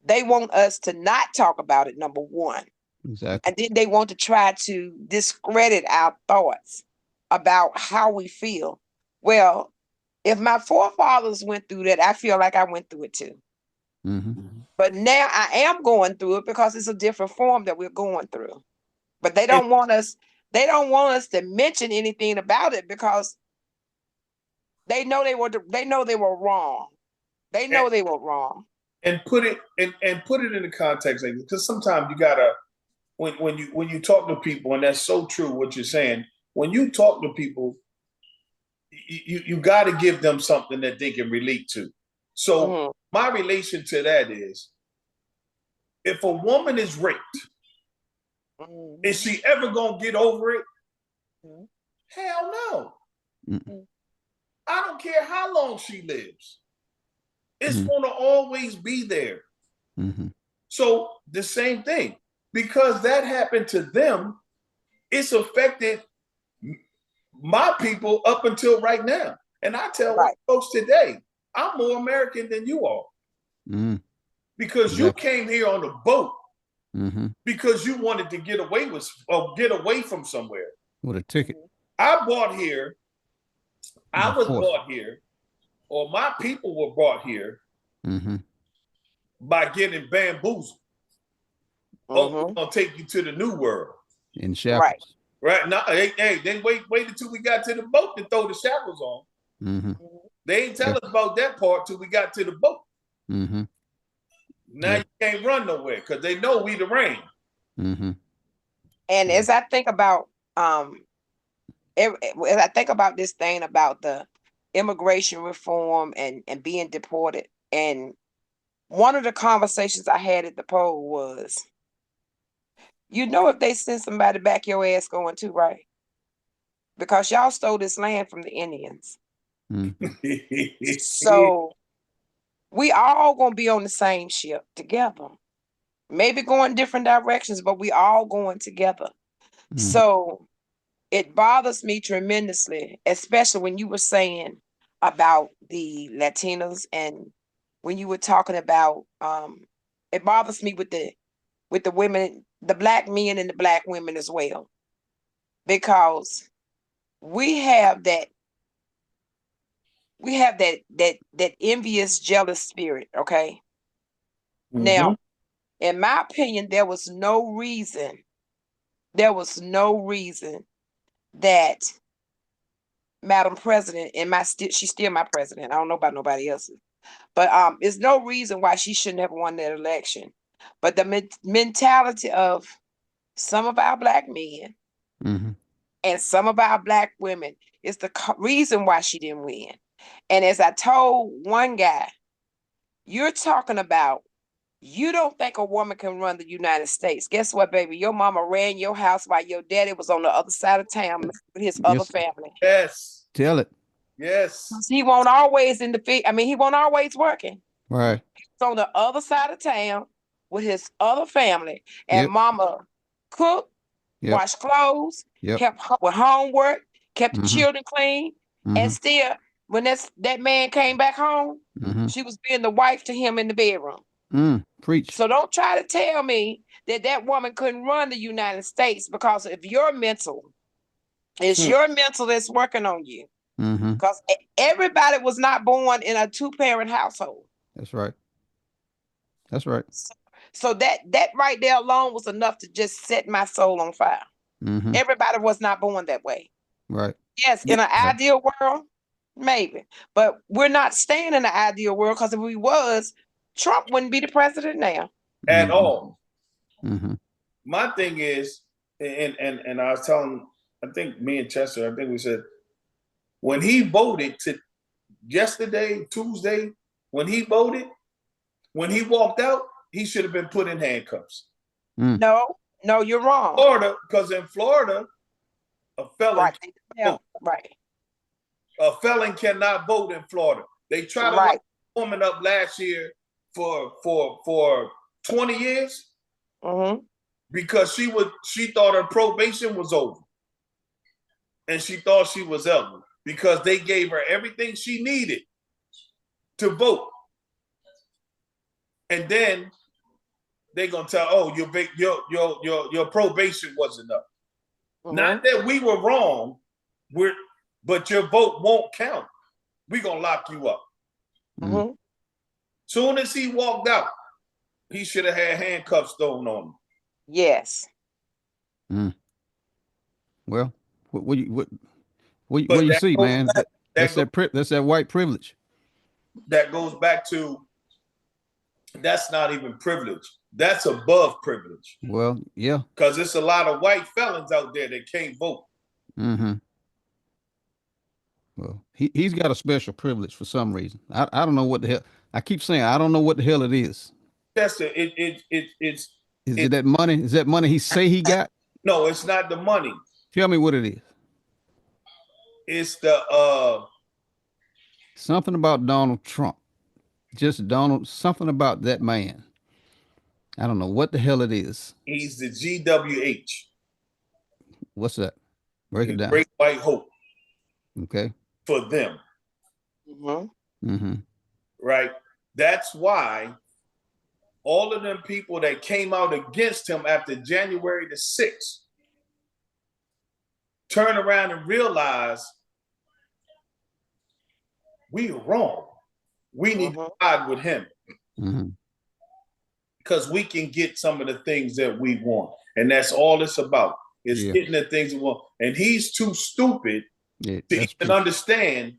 they want us to not talk about it, number one. Exactly. And then they want to try to discredit our thoughts about how we feel. Well, if my forefathers went through that, I feel like I went through it too. But now I am going through it because it's a different form that we're going through. But they don't want us to mention anything about it because they know they were wrong. They know they were wrong. And put it in the context, like, because sometimes you gotta when you talk to people, and that's so true what you're saying. When you talk to people, you got to give them something that they can relate to. So my relation to that is, if a woman is raped, is she ever gonna get over it? Mhm. Hell no. Mm. I don't care how long she lives. It's Mhm. gonna always be there. Mm-hmm. So the same thing, because that happened to them, it's affected my people up until right now. And I tell Right. folks today, I'm more American than you are, Mm-hmm. because you came here on a boat Mm-hmm. because you wanted to get away with or get away from somewhere. With a ticket. I bought here. I By was force. brought here, or my people were brought here Mm-hmm. by getting bamboozled. Oh, we're gonna take you to the new world. In shackles. Right now, hey, then wait until we got to the boat to throw the shackles on. Mm-hmm. They ain't tell us about that part till we got to the boat. Mm-hmm. Now you can't run nowhere because they know we the rain. Mm-hmm. And as I think about as I think about this thing about the immigration reform and being deported, and one of the conversations I had at the poll was, if they send somebody back, your ass going to, right? Because y'all stole this land from the Indians. So we all gonna be on the same ship together. Maybe going different directions, but we all going together. Mm-hmm. So it bothers me tremendously, especially when you were saying about the Latinos, and when you were talking about it bothers me with the women, the black men and the black women as well, because we have that envious, jealous spirit. Okay. Mhm. Now, in my opinion, there was no reason that Madam President, and she's still my president. I don't know about nobody else's, but there's no reason why she shouldn't have won that election. But the mentality of some of our black men Mm-hmm. and some of our black women is the reason why she didn't win. And as I told one guy, you're talking about, you don't think a woman can run the United States. Guess what, baby? Your mama ran your house while your daddy was on the other side of town with his other family. Yes. Tell it. Yes. He won't always he won't always working. Right. He's on the other side of town with his other family, and mama cooked, washed clothes, kept with homework, kept the children clean, and still, when that man came back home, she was being the wife to him in the bedroom. Preach. So don't try to tell me that woman couldn't run the United States, because if your mental, it's your mental that's working on you. Because everybody was not born in a 2-parent household. That's right. That's right. So that right there alone was enough to just set my soul on fire. Everybody was not born that way. Right. Yes, in an ideal world, maybe. But we're not staying in the ideal world, because if we was, Trump wouldn't be the president now. At all. Mm-hmm. My thing is, and I was telling, I think me and Chester, I think we said, when he voted yesterday, Tuesday, when he voted, when he walked out, he should have been put in handcuffs. No, you're wrong. Florida, because in Florida, a felon a felon cannot vote in Florida. They tried to lock a woman up last year for 20 years because she thought her probation was over, and she thought she was eligible because they gave her everything she needed to vote. And then they're gonna tell, oh, your probation wasn't up. Not that we were wrong, but your vote won't count. We're gonna lock you up. Soon as he walked out, he should have had handcuffs thrown on him. Yes. Well, what do you see, man? That's that white privilege. That goes back to, that's not even privilege. That's above privilege. Well, yeah. Because there's a lot of white felons out there that can't vote. Well, Well, he's got a special privilege for some reason. I don't know what the hell. I keep saying I don't know what the hell it is. That's Is it. it that money? Is that money he say he got? No, it's not the money. Tell me what it is. It's the Something about Donald Trump. Just Donald. Something about that man. I don't know what the hell it is. he's the GWH, What's that? Break it the down. Great White Hope Okay. for them, Mm-hmm. right? That's why all of them people that came out against him after January the 6th turn around and realize we are wrong. We need to side with him Mm-hmm. because we can get some of the things that we want. And that's all it's about, is Yeah. getting the things we want. And he's too stupid Yeah, to that's even true. understand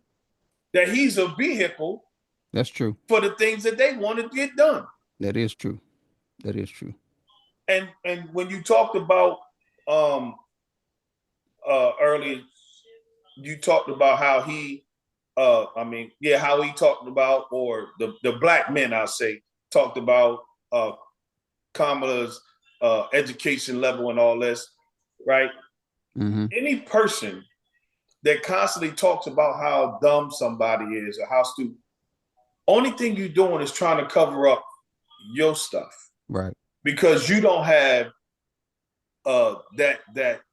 that he's a vehicle That's true. for the things that they want to get done. That is true. That is true. And when you talked about earlier, you talked about how he how he talked about, or the black men, I'll say, talked about Kamala's education level and all this, right? Mm-hmm. Any person that constantly talks about how dumb somebody is or how stupid, only thing you're doing is trying to cover up your stuff, Right. because you don't have the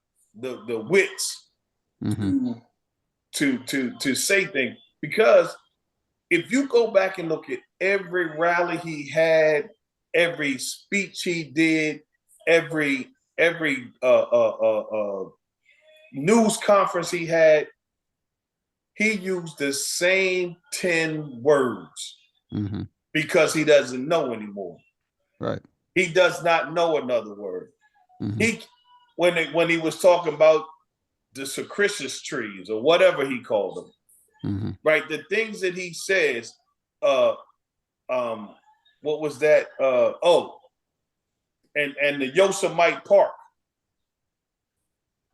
wits Mm-hmm. to say things. Because if you go back and look at every rally he had, every speech he did, every news conference he had, he used the same 10 words Mm-hmm. because he doesn't know anymore. Right. He does not know another word. Mm-hmm. He when he was talking about the Secretus trees or whatever he called them, Mm-hmm. right? The things that he says, what was that? And the Yosemite Park.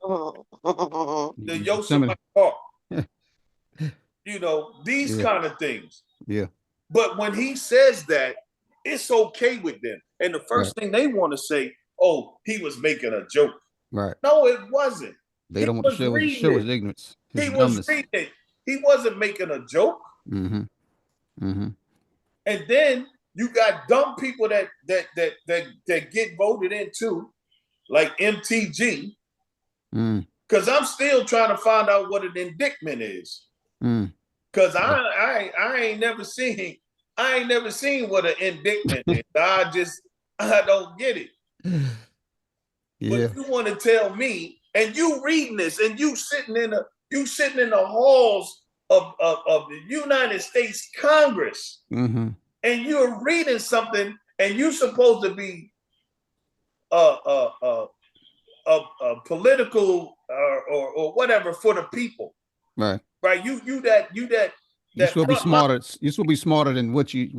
The Yosemite Park. You know, these Yeah. kind of things. Yeah. But when he says that, it's okay with them. And the first thing they want to say, oh, he was making a joke. Right. No, it wasn't. They He don't want to was show reading his it. ignorance. His He dumbness. was reading it. He wasn't making a joke. Mm-hmm. Mm-hmm. And then you got dumb people that get voted into, like MTG, Mm. because I'm still trying to find out what an indictment is. Mm. Because I ain't never seen what an indictment is. I don't get it. Yeah. But you want to tell me, and you reading this, and you sitting in the halls of the United States Congress, Mm-hmm. and you're reading something, and you're supposed to be a political or whatever for the people, Right. right? You that You're supposed to be front smarter. You're supposed to be smarter than what you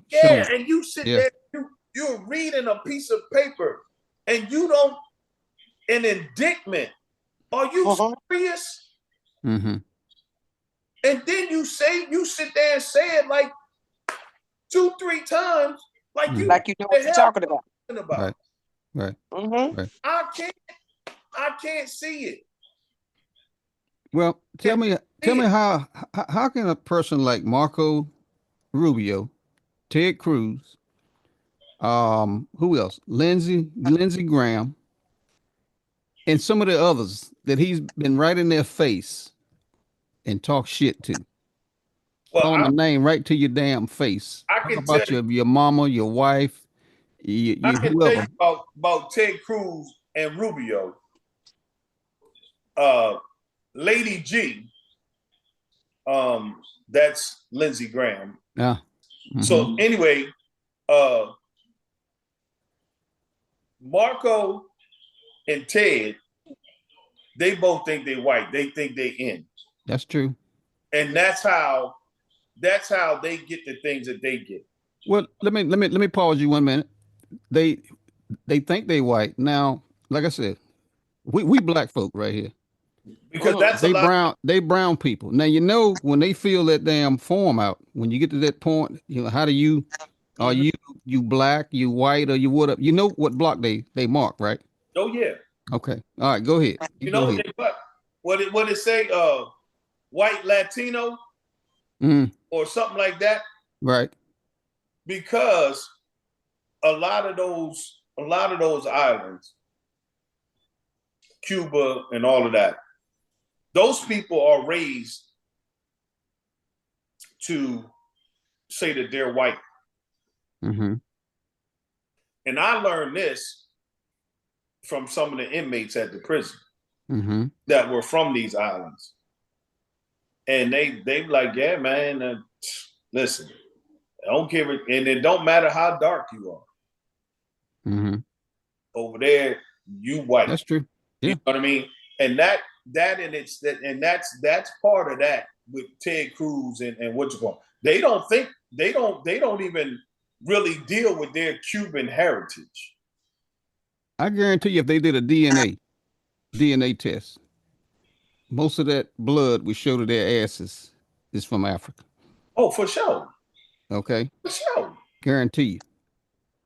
yeah, show. and you sit Yeah. there, you're reading a piece of paper, and you don't an indictment. Are you serious? Mm-hmm. And then you sit there and say it like 2-3 times, like you Like you know what you're talking about. Right. Right. Mm-hmm. Right. I can't see it. Well, tell me how can a person like Marco Rubio, Ted Cruz, who else? Lindsey Graham, and some of the others that he's been right in their face and talk shit to. Well, Call them a name right to your damn face. I Talk can about tell your mama, your wife, I can whoever. tell you about Ted Cruz and Rubio. Lady G, that's Lindsey Graham. Yeah. Mm-hmm. So anyway, Marco and Ted, they both think they white. They think they in. That's true. And that's how they get the things that they get. Well, let me pause you 1 minute. They think they white. Now, like I said, we black folk right here. because that's a lot. They brown people. Now you know when they feel that damn form out. When you get to that point, you know how do you are Mhm. you black, you white, or you what up? You know what block they mark, right? Oh yeah. Okay. All right. Go ahead. You You go know ahead. what it say? White Latino Mm, or something like that. right. Because a lot of those islands, Cuba and all of that, those people are raised to say that they're white. Mm-hmm. And I learned this from some of the inmates at the prison Mm-hmm. that were from these islands. And they like, yeah, man, listen, I don't care. And it don't matter how dark you are. Mm-hmm. Over there, you white. That's true. You Yeah. know what I mean? And that's part of that with Ted Cruz and what you call. They don't even really deal with their Cuban heritage. I guarantee you, if they did a DNA test, most of that blood we show to their asses is from Africa. Oh, for sure. Okay. For sure. Guarantee you.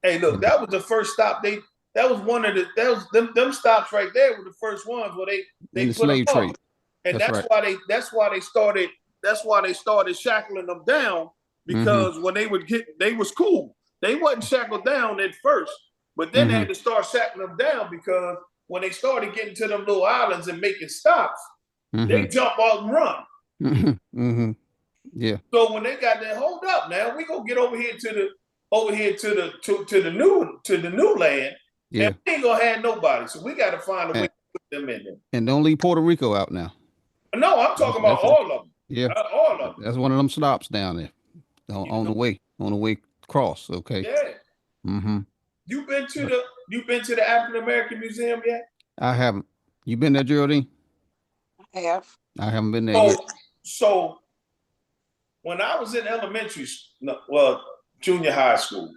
Hey, look, And that was the first stop. That was one of the that was them stops right there were the first ones where they in the put them slave up. trade. And That's right. that's why they started shackling them down, because when they was cool. They wasn't shackled down at first, but then they had to start shackling them down because when they started getting to them little islands and making stops, they jump out and run. Yeah. So when they got that, hold up now, we gonna get over here to the new land, Yeah. and we ain't gonna have nobody. So we got to find a way to put them in there. And don't leave Puerto Rico out now. No, I'm talking about all of them. Yeah. All of them. That's one of them stops down there on the way across. Okay. Yeah. Mm-hmm. You been to the African American Museum yet? I haven't. You been there, Geraldine? I have. I haven't been there So, yet. so when I was in elementary, junior high school,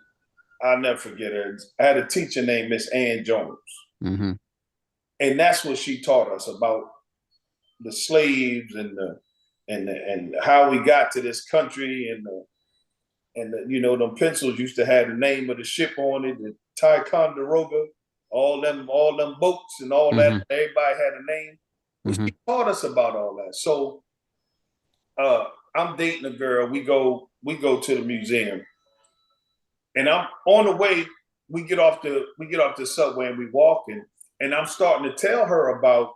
I'll never forget her. I had a teacher named Miss Ann Jones, Mm-hmm. and that's what she taught us about the slaves and how we got to this country, and them pencils used to have the name of the ship on it, the Ticonderoga, all them boats and all that. Everybody had a name. She taught us about all that. So I'm dating a girl. We go to the museum, and I'm on the way. We get off the subway and we walking, and I'm starting to tell her about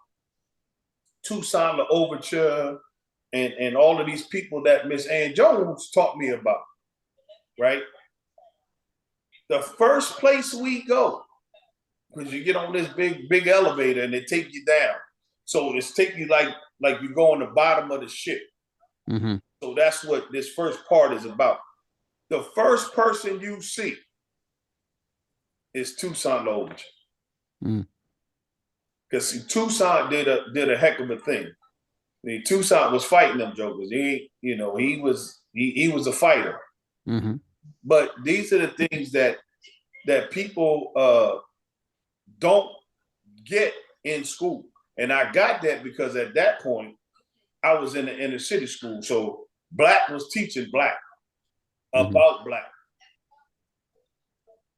Toussaint L'Ouverture and all of these people that Miss Ann Jones taught me about. Right. The first place we go, because you get on this big elevator and they take you down. So it's take you like you go on the bottom of the ship. Mm-hmm. So that's what this first part is about. The first person you see is Toussaint L'Ouverture. Because Toussaint did a heck of a thing. I mean, Toussaint was fighting them jokers. He was a fighter. Mm-hmm. But these are the things that people don't get in school. And I got that because at that point, I was in the inner city school. So black was teaching black about black.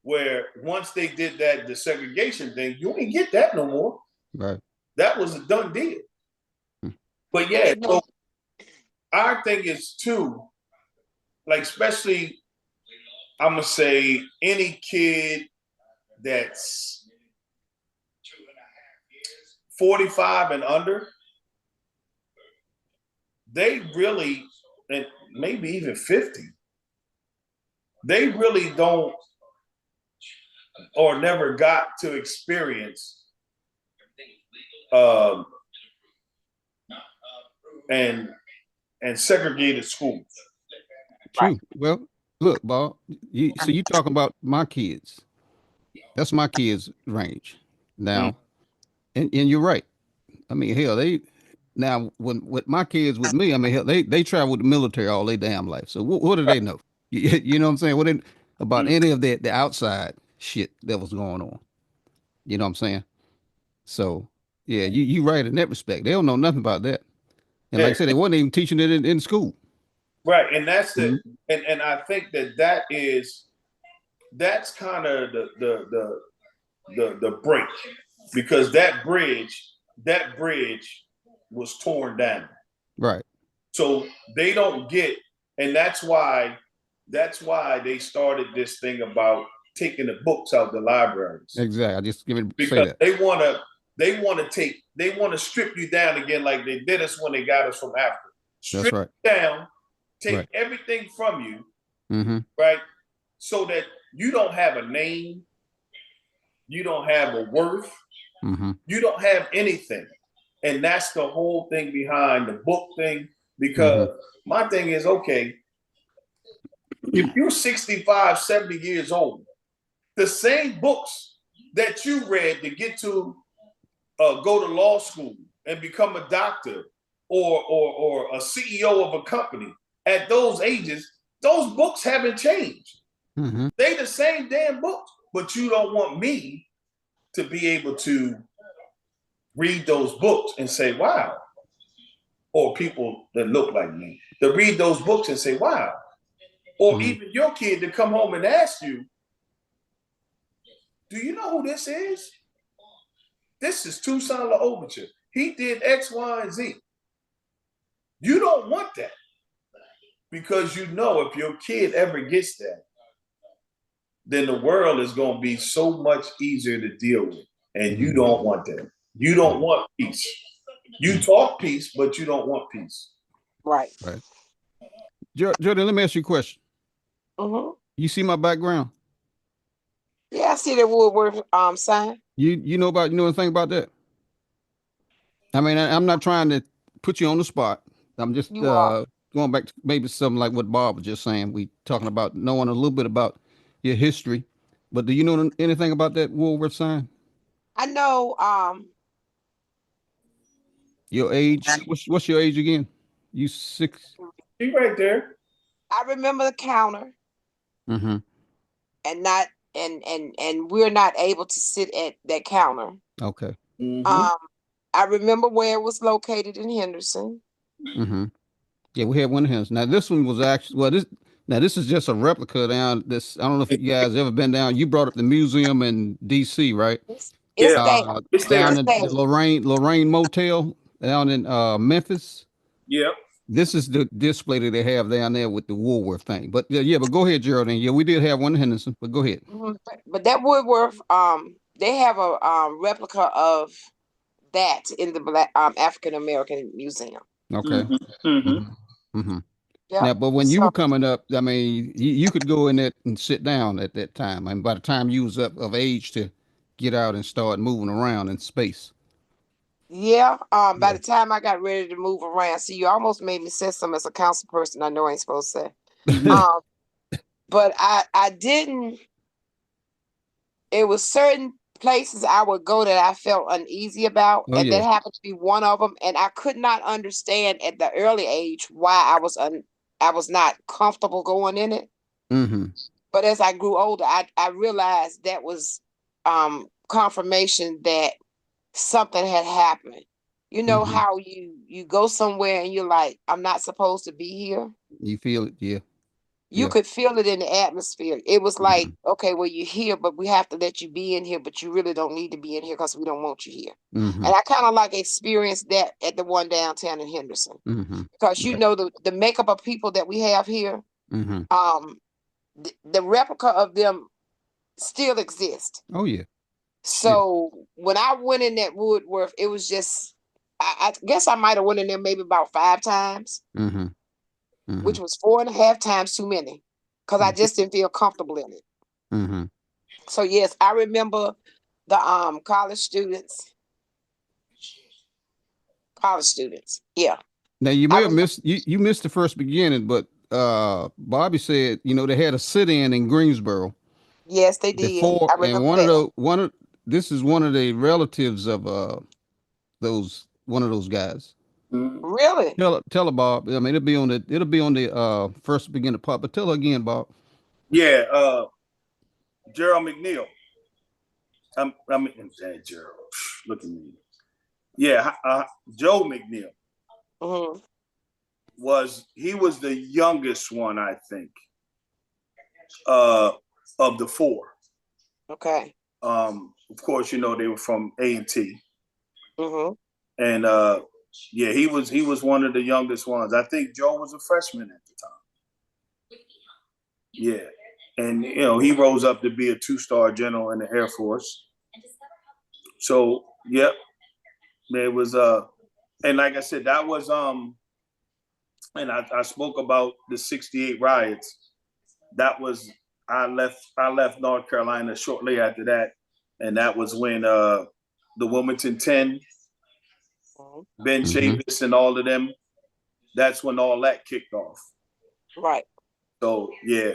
Where once they did that desegregation thing, you ain't get that no more. Right. That was a done deal. But yeah, so our thing is too, like especially I'm gonna say any kid that's 45 and under, they really, and maybe even 50, they really don't or never got to experience and segregated schools. True. Well, look, Bob. So you talking about my kids? That's my kids' range. Now, and you're right. I mean, hell, now when with my kids with me, I mean, hell, they travel with the military all their damn life. So what do they know? You know what I'm saying? What about any of the outside shit that was going on? You know what I'm saying? So Yeah, you right in that respect. They don't know nothing about that. And like I Yeah. said, they wasn't even teaching it in school. Right, and that's the Mhm. and I think that's kind of the break, because that bridge was torn down. Right. So they don't get, and that's why they started this thing about taking the books out the libraries, Exactly. I just give it say because that. they want to strip you down again, like they did us when they got us from Africa. That's Strip right. you down, take Right. everything from you, Mm-hmm. right? So that you don't have a name, you don't have a worth, Mm-hmm. you don't have anything. And that's the whole thing behind the book thing. Mm-hmm. Because my thing is, okay, if you're 65, 70 years old, the same books that you read to get to go to law school and become a doctor, or a CEO of a company at those ages, those books haven't changed. Mm-hmm. They the same damn books, but you don't want me to be able to read those books and say, wow, or people that look like me to read those books and say, wow, or Mm-hmm. even your kid to come home and ask you, do you know who this is? This is Toussaint L'Ouverture. He did X, Y, and Z. You don't want that, because you know if your kid ever gets that, then the world is going to be so much easier to deal with. And you don't want that. You don't want peace. You talk peace, but you don't want peace. Right. Right. Jordan, let me ask you a question. Mm-hmm. You see my background? Yeah, I see the Woodworth sign. You know anything about that? I mean, I'm not trying to put you on the spot. I'm just You are. going back to maybe something like what Bob was just saying. We talking about knowing a little bit about your history, but do you know anything about that Woolworth sign? I know. Your age? What's your age again? You six? He right there. I remember the counter, Mm-hmm. and not and we're not able to sit at that counter. Okay. Mm-hmm. Um, I remember where it was located in Henderson. Mm-hmm. Yeah, we had one of his. Now this one was actually this is just a replica down this. I don't know if you guys ever been down. You brought up the museum in D.C., right? It's Yeah, there. it's Down there. It's in there. the Lorraine Motel down in Memphis. Yep. This is the display that they have down there with the Woolworth thing. But yeah, but go ahead, Geraldine. Yeah, we did have one in Henderson, but go ahead. Mhm. But that Woodworth, they have a replica of that in the Black African American Museum. Okay. Mm-hmm. Mm-hmm. Mm-hmm. Yep. Now, but when you So were coming up, I mean, you could go in there and sit down at that time. And by the time you was up of age to get out and start moving around in space. yeah, by Yeah. the time I got ready to move around, see, you almost made me say something as a council person. I know I ain't supposed to say. Mm-hmm. Um, but I didn't. It was certain places I would go that I felt uneasy about, Oh and that yeah. happened to be one of them. And I could not understand at the early age why I was not comfortable going in it. Mm-hmm. But as I grew older, I realized that was confirmation that something had happened. You know Mm-hmm. how you go somewhere and you're like, I'm not supposed to be here. You feel it? Yeah. You Yeah. could feel it in the atmosphere. It was Mm-hmm. like, okay, well, you're here, but we have to let you be in here, but you really don't need to be in here because we don't want you here. Mm-hmm. And I kind of like experienced that at the one downtown in Henderson. Mm-hmm. Because you Right. know the makeup of people that we have here, Mm-hmm. um, the replica of them still exist. Oh yeah. Yeah. So when I went in that Woodworth, it was just I guess I might have went in there maybe about 5 times, Mm-hmm. Mm-hmm. which was 4.5 times too many, because I just didn't feel comfortable in it. Mm-hmm. So yes, I remember the college students. College students. Yeah. Now you I may have remember. missed you missed the first beginning, but Bobby said, they had a sit-in in Greensboro Yes, they did. before, I and remember that. one of this is one of the relatives of those one of those guys. Mm-hmm. Really? Tell her, Bob. I mean, it'll be on the first beginning part, but tell her again, Bob. Yeah, Gerald McNeil. I'm saying Gerald. Look at me. Yeah, Joe McNeil Hmm. was the youngest one, I think, of the four. Okay. Of course, they were from A&T, Hmm. and yeah, he was one of the youngest ones. I think Joe was a freshman at the time. Yeah, and he rose up to be a 2-star general in the Air Force. So, yep, there was and like I said, that was and I spoke about the '68 riots. That was I left North Carolina shortly after that, and that was when the Wilmington 10, Ben Mm-hmm. Chavis, and all of them. That's when all that kicked off. Right. So yeah,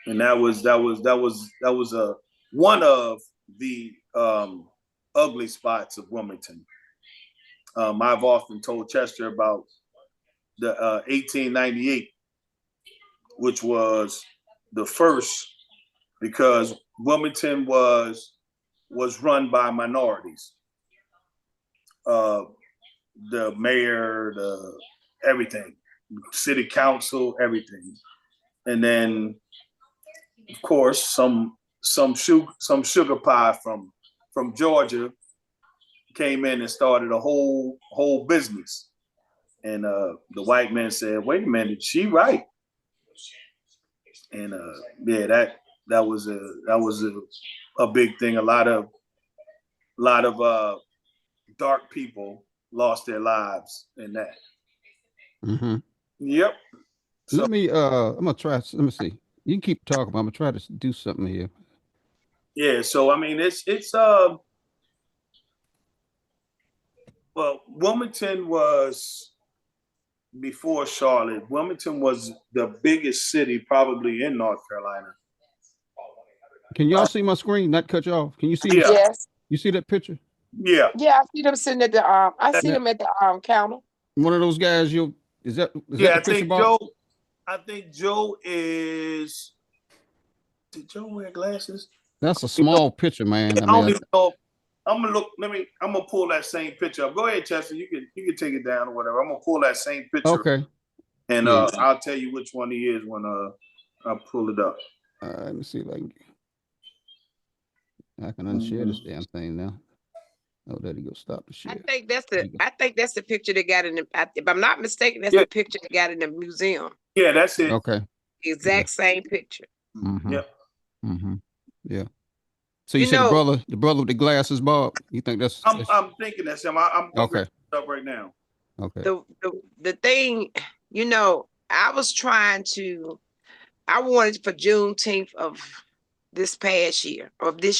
and that was a one of the ugly spots of Wilmington. I've often told Chester about the 1898, which was the first, because Wilmington was run by minorities. Uh, the mayor, the everything, city council, everything, and then of course some sugar pie from Georgia came in and started a whole business. And the white man said, "Wait a minute, she right?" And yeah, that was a big thing. A lot of dark people lost their lives in that. Mm-hmm. Yep. So I'm gonna try. Let me see. You can keep talking, but I'm gonna try to do something here. yeah, so I mean, it's well, Wilmington was before Charlotte. Wilmington was the biggest city probably in North Carolina. Can y'all see my screen? Not cut you off. Can you see Yeah. this? Yes. You see that picture? Yeah. Yeah, I see them sitting at the I see Yeah. them at the counter. One of those guys. You is that Yeah, the picture, Bob? I think Joe is. Did Joe wear glasses? That's a small picture, man. I I don't mean, even know. I'm gonna look. I'm gonna pull that same picture up. Go ahead, Chester. You can take it down or whatever. I'm gonna pull that same picture, okay. and Yeah. I'll tell you which one he is when I pull it up. Let me see if I can unshare this damn thing now. Oh, there you go. Stop the share. I think that's the picture they got in the. If I'm not mistaken, that's Yeah. the picture they got in the museum. Yeah, that's it. Okay. Exact same picture. Mm-hmm. Yep. Mm-hmm. Yeah. So you You said know, the brother with the glasses, Bob? You think that's I'm thinking that's him. I'm okay? up right now. Okay. the thing, I was trying to. I wanted for Juneteenth of this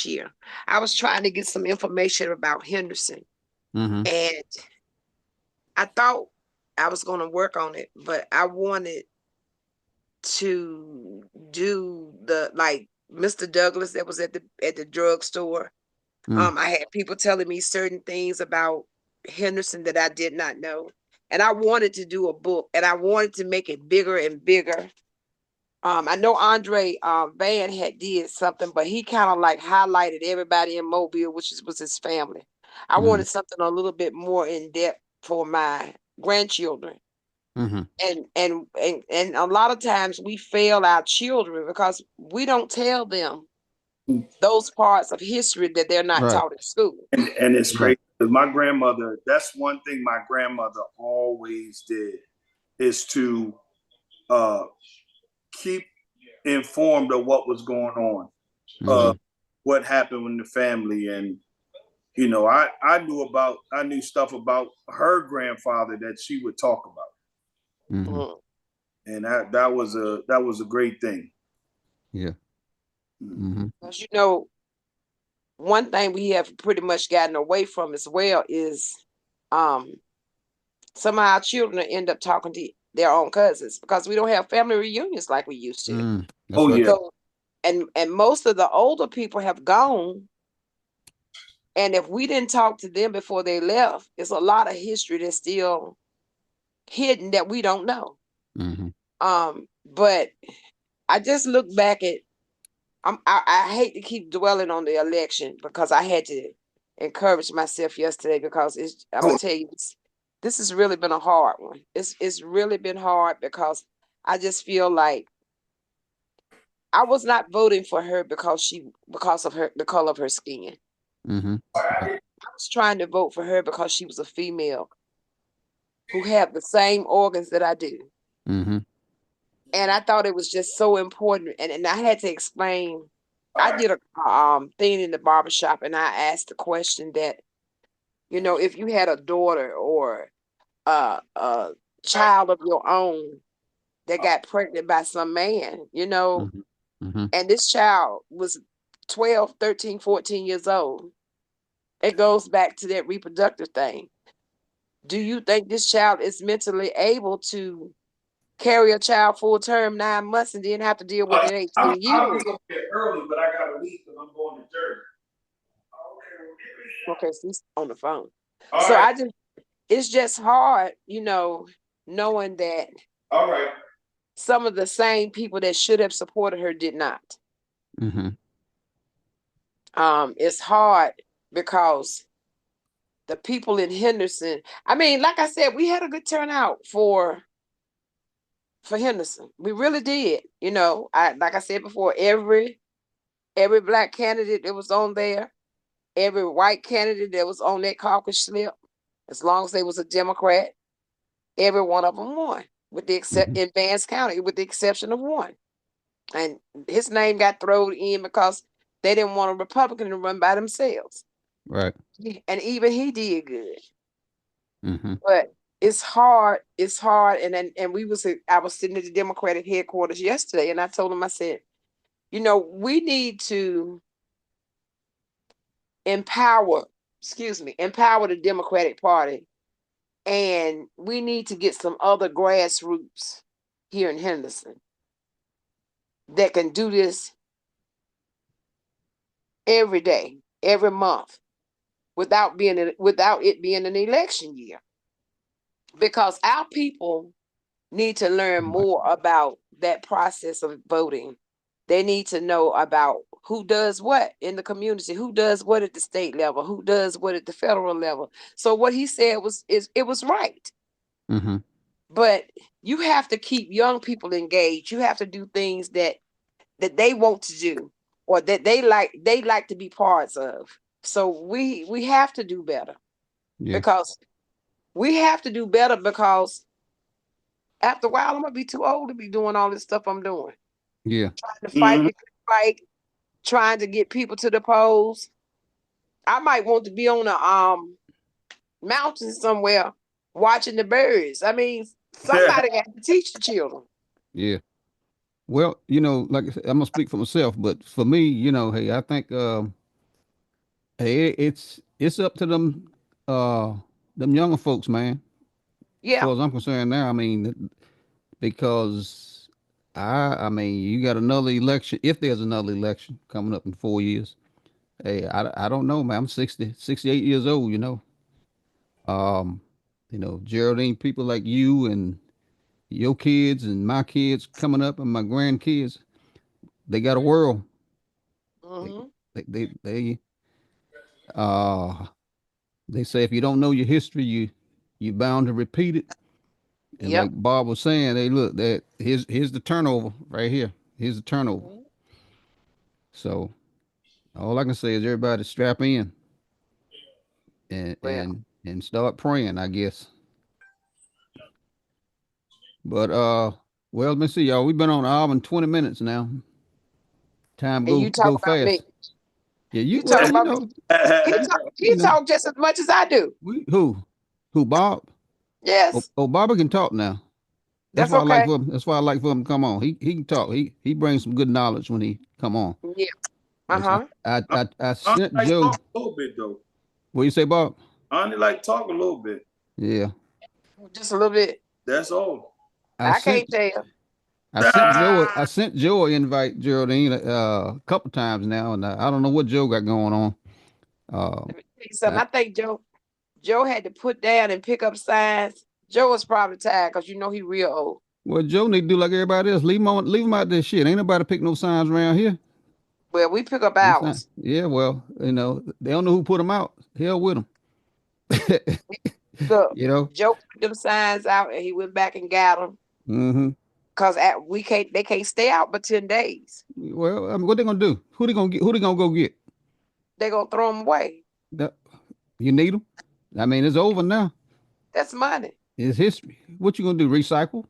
year. I was trying to get some information about Henderson, Mm-hmm. and I thought I was going to work on it, but I wanted to do like Mr. Douglas that was at the drugstore. I had people telling me certain things about Henderson that I did not know. And I wanted to do a book, and I wanted to make it bigger and bigger. I know Andre Van had did something, but he kind of like highlighted everybody in Mobile, which was his family. I wanted something a little bit more in depth for my grandchildren. Mm-hmm. And a lot of times we fail our children because we don't tell them those parts of history that they're not Right. taught in school. And it's Right. crazy because my grandmother. That's one thing my grandmother always did, is to keep informed of what was going on, Mm-hmm. what happened in the family, and I knew stuff about her grandfather that she would talk about, Mm-hmm. and that was a great thing. Yeah. Mm-hmm. Because one thing we have pretty much gotten away from as well is some of our children end up talking to their own cousins because we don't have family reunions like we used to. That's right. Yeah. So, and most of the older people have gone. And if we didn't talk to them before they left, it's a lot of history that's still hidden that we don't know. Mm-hmm. But I just look back at I hate to keep dwelling on the election because I had to encourage myself yesterday because I'm gonna tell you this has really been a hard one. It's really been hard because I just feel like I was not voting for her because of the color of her skin. Mm-hmm. I was trying to vote for her because she was a female who have the same organs that I do. Mm-hmm. And I thought it was just so important. And I had to explain. I did a thing in the barbershop and I asked the question that, if you had a daughter or a child of your own that got pregnant by some man, Mm-hmm. Mm-hmm. and this child was 12, 13, 14 years old. It goes back to that reproductive thing. Do you think this child is mentally able to carry a child full term 9 months and then have to deal with it 18 I'll years? be up here early, but I got to leave because I'm going to church. Okay, so he's on the phone. All So right. it's just hard, knowing that All right. some of the same people that should have supported her did not. Mm-hmm. It's hard because the people in Henderson, I mean, like I said, we had a good turnout for Henderson. We really did. Like I said before, every black candidate that was on there, every white candidate that was on that caucus slip, as long as they was a Democrat, every one of them won, with the in Vance County, with the exception of one. And his name got thrown in because they didn't want a Republican to run by themselves. Right. And even he did good. Mm-hmm. But it's hard. It's hard. And I was sitting at the Democratic headquarters yesterday, and I told him, I said, we need to empower the Democratic Party, and we need to get some other grassroots here in Henderson that can do this every day, every month, without it being an election year. Because our people need to learn more about that process of voting. They need to know about who does what in the community, who does what at the state level, who does what at the federal level. So what he said was right. Mm-hmm. But you have to keep young people engaged. You have to do things that they want to do or that they like to be parts of. So we have to do better. Yeah. Because we have to do better because after a while, I'm gonna be too old to be doing all this stuff I'm doing. Yeah. Trying to fight the good fight, trying to get people to the polls. I might want to be on a mountain somewhere watching the birds. I mean, somebody has to teach the children. Yeah. Well, like I said, I'm gonna speak for myself, but for me, hey, I think hey, it's up to them younger folks, man. As Yeah. far as I'm concerned now, I mean, because I mean, you got another election. If there's another election coming up in 4 years, hey, I don't know, man. I'm 68 years old, Um, Geraldine, people like you and your kids and my kids coming up and my grandkids, they got a world. Mm-hmm. They uh they say if you don't know your history, you're bound to repeat it. And Yep. like Bob was saying, hey, look, that here's the turnover right here. Here's the turnover. Mm-hmm. So all I can say is everybody strap in and Well, and start praying, I guess. But well, let me see, y'all. We've been on an hour and 20 minutes now. Time and you talk go about me. fast. Yeah, You talk about me. He talk just as much as I do. Who Bob? Yes. Oh, Bobby can talk now. That's okay. That's why I like for him to come on. He can talk. He brings some good knowledge when he come on. Yeah. Yes, Uh-huh. I sent I Joe. talk a little bit though. What you say, Bob? I only like talk a little bit. Yeah. Just a little bit. That's all. I can't tell. I sent Joe an invite, Geraldine, a couple times now, and I don't know what Joe got going on. Let me tell you something. I think Joe had to put down and pick up signs. Joe was probably tired because he real old. Well, Joe need to do like everybody else. Leave him out this shit. Ain't nobody pick no signs around here. Well, we pick up ours. Yeah, well, they don't know who put them out. hell with them. Look, You know. Joe put them signs out and he went back and got them. Mm-hmm. Cause they can't stay out but 10 days. Well, I mean, what they gonna do? Who they gonna get? Who they gonna go get? They gonna throw them away. That, you need them? I mean, it's over now. That's money. It's history. What you gonna do? Recycle?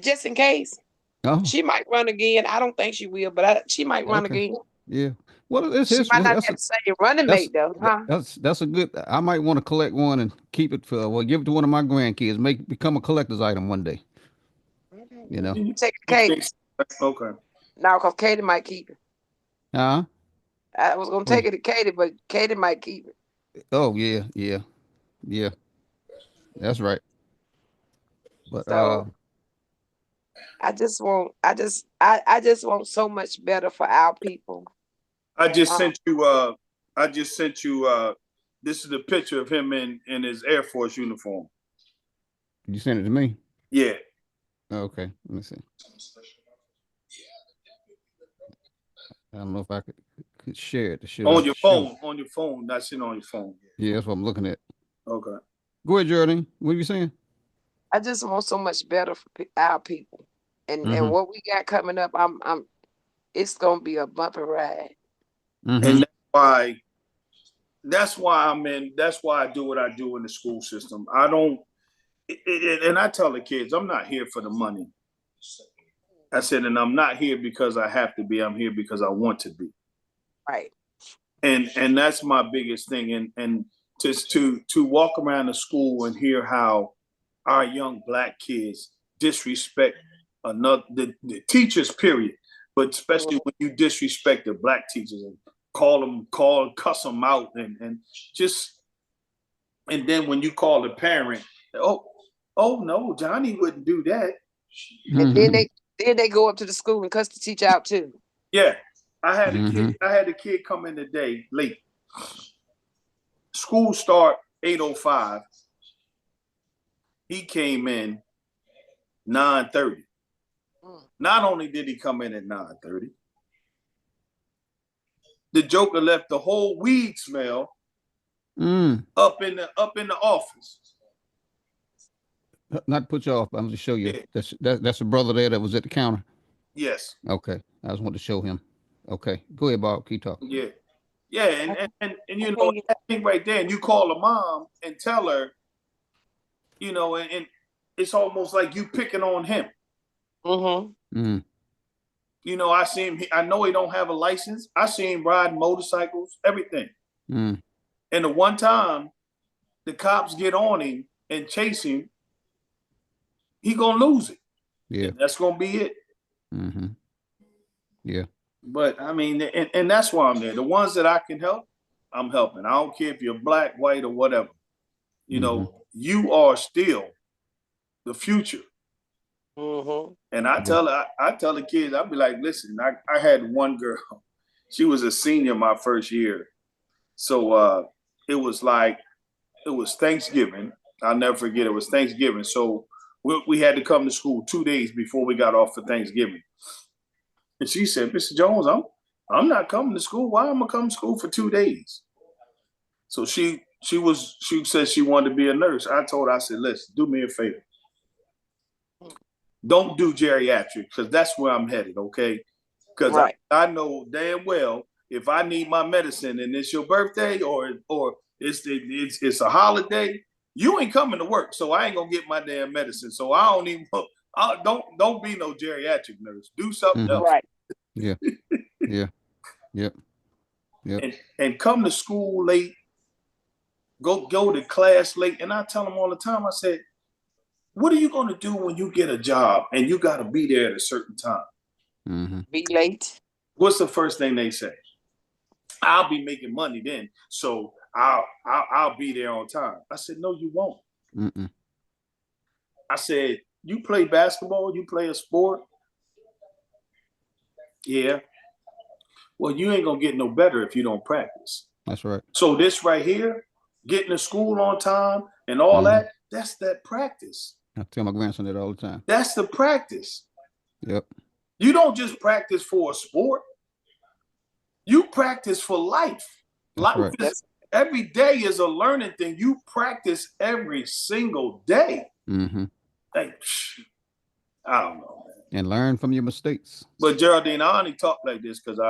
Just in case. Oh, She might run again. I don't think she will, but she might run okay. again. Yeah. Well, it's She might history. not have the same running That's mate though, huh? that's a good. I might want to collect one and keep it for. Well, give it to one of my grandkids. Become a collector's item one day. You know. You Take it to think Katie. so? Okay. No, because Katie might keep it. Huh? I was gonna What? take it to Katie, but Katie might keep it. Oh yeah, yeah, yeah. That's right. But So I just want so much better for our people. I just Uh, sent you this is a picture of him in his Air Force uniform. you sent it to me. Yeah. Okay. Let me see. I don't know if I could share it to show. On your phone. On your phone. That's it on your phone. Yeah, that's what I'm looking at. Okay. Go ahead, Geraldine. What are you saying? I just want so much better for our people, and Mhm. what we got coming up, it's gonna be a bumpy ride. Mhm. And that's why I do what I do in the school system. I don't and I tell the kids, I'm not here for the money. I said, and I'm not here because I have to be. I'm here because I want to be. Right. And that's my biggest thing. And just to walk around the school and hear how our young Black kids disrespect the teachers, period. But especially when you disrespect the Black teachers and cuss them out, and then when you call the parent, oh no, Johnny wouldn't do that. And then they go up to the school and cuss the teacher out too. Yeah, I had a kid come in today late. School start 8:05. He came in 9:30. Not only did he come in at 9:30, the joker left the whole weed smell up in the office. Not to put you off, but I'm going to show you. Yeah. That's a brother there that was at the counter. Yes. Okay. I just wanted to show him. Okay. Go ahead, Bob. Keep talking. Yeah. Yeah, and you know, that thing right there, and you call a mom and tell her, you know, and it's almost like you picking on him. Mm-hmm. You know, I see him. I know he don't have a license. I see him riding motorcycles, everything. And the one time the cops get on him and chase him, he gonna lose it. Yeah, and that's gonna be it. Yeah. But I mean, and that's why I'm there. The ones that I can help, I'm helping. I don't care if you're Black, white, or whatever. You know, you are still the future. And I tell the kids, I'll be like, listen, I had one girl, she was a senior my first year. So it was Thanksgiving. I'll never forget, it was Thanksgiving. So we had to come to school 2 days before we got off for Thanksgiving. And she said, Mr. Jones, I'm not coming to school. Why am I coming to school for 2 days? So she said she wanted to be a nurse. I told her, I said, listen, do me a favor. Don't do geriatric, because that's where I'm headed, okay? Because I know damn well if I need my medicine and it's your birthday or it's a holiday, you ain't coming to work, so I ain't gonna get my damn medicine. So I don't even don't be no geriatric nurse. Do something else. Right. Yeah. Yeah. Yep. Yep. And come to school late, go to class late, and I tell them all the time. I said, what are you going to do when you get a job and you got to be there at a certain time? Be late. What's the first thing they say? I'll be making money then, so I'll be there on time. I said, no, you won't. I said, you play basketball, you play a sport? Yeah. Well, you ain't going to get no better if you don't practice. That's right. So this right here, getting to school on time and all that's that practice. I tell my grandson that all the time. That's the practice. Yep. You don't just practice for a sport. You practice for life. That's right. every day is a learning thing. You practice every single day. Mm-hmm. Like, I don't know, man. And learn from your mistakes. But Geraldine, I only talk like this because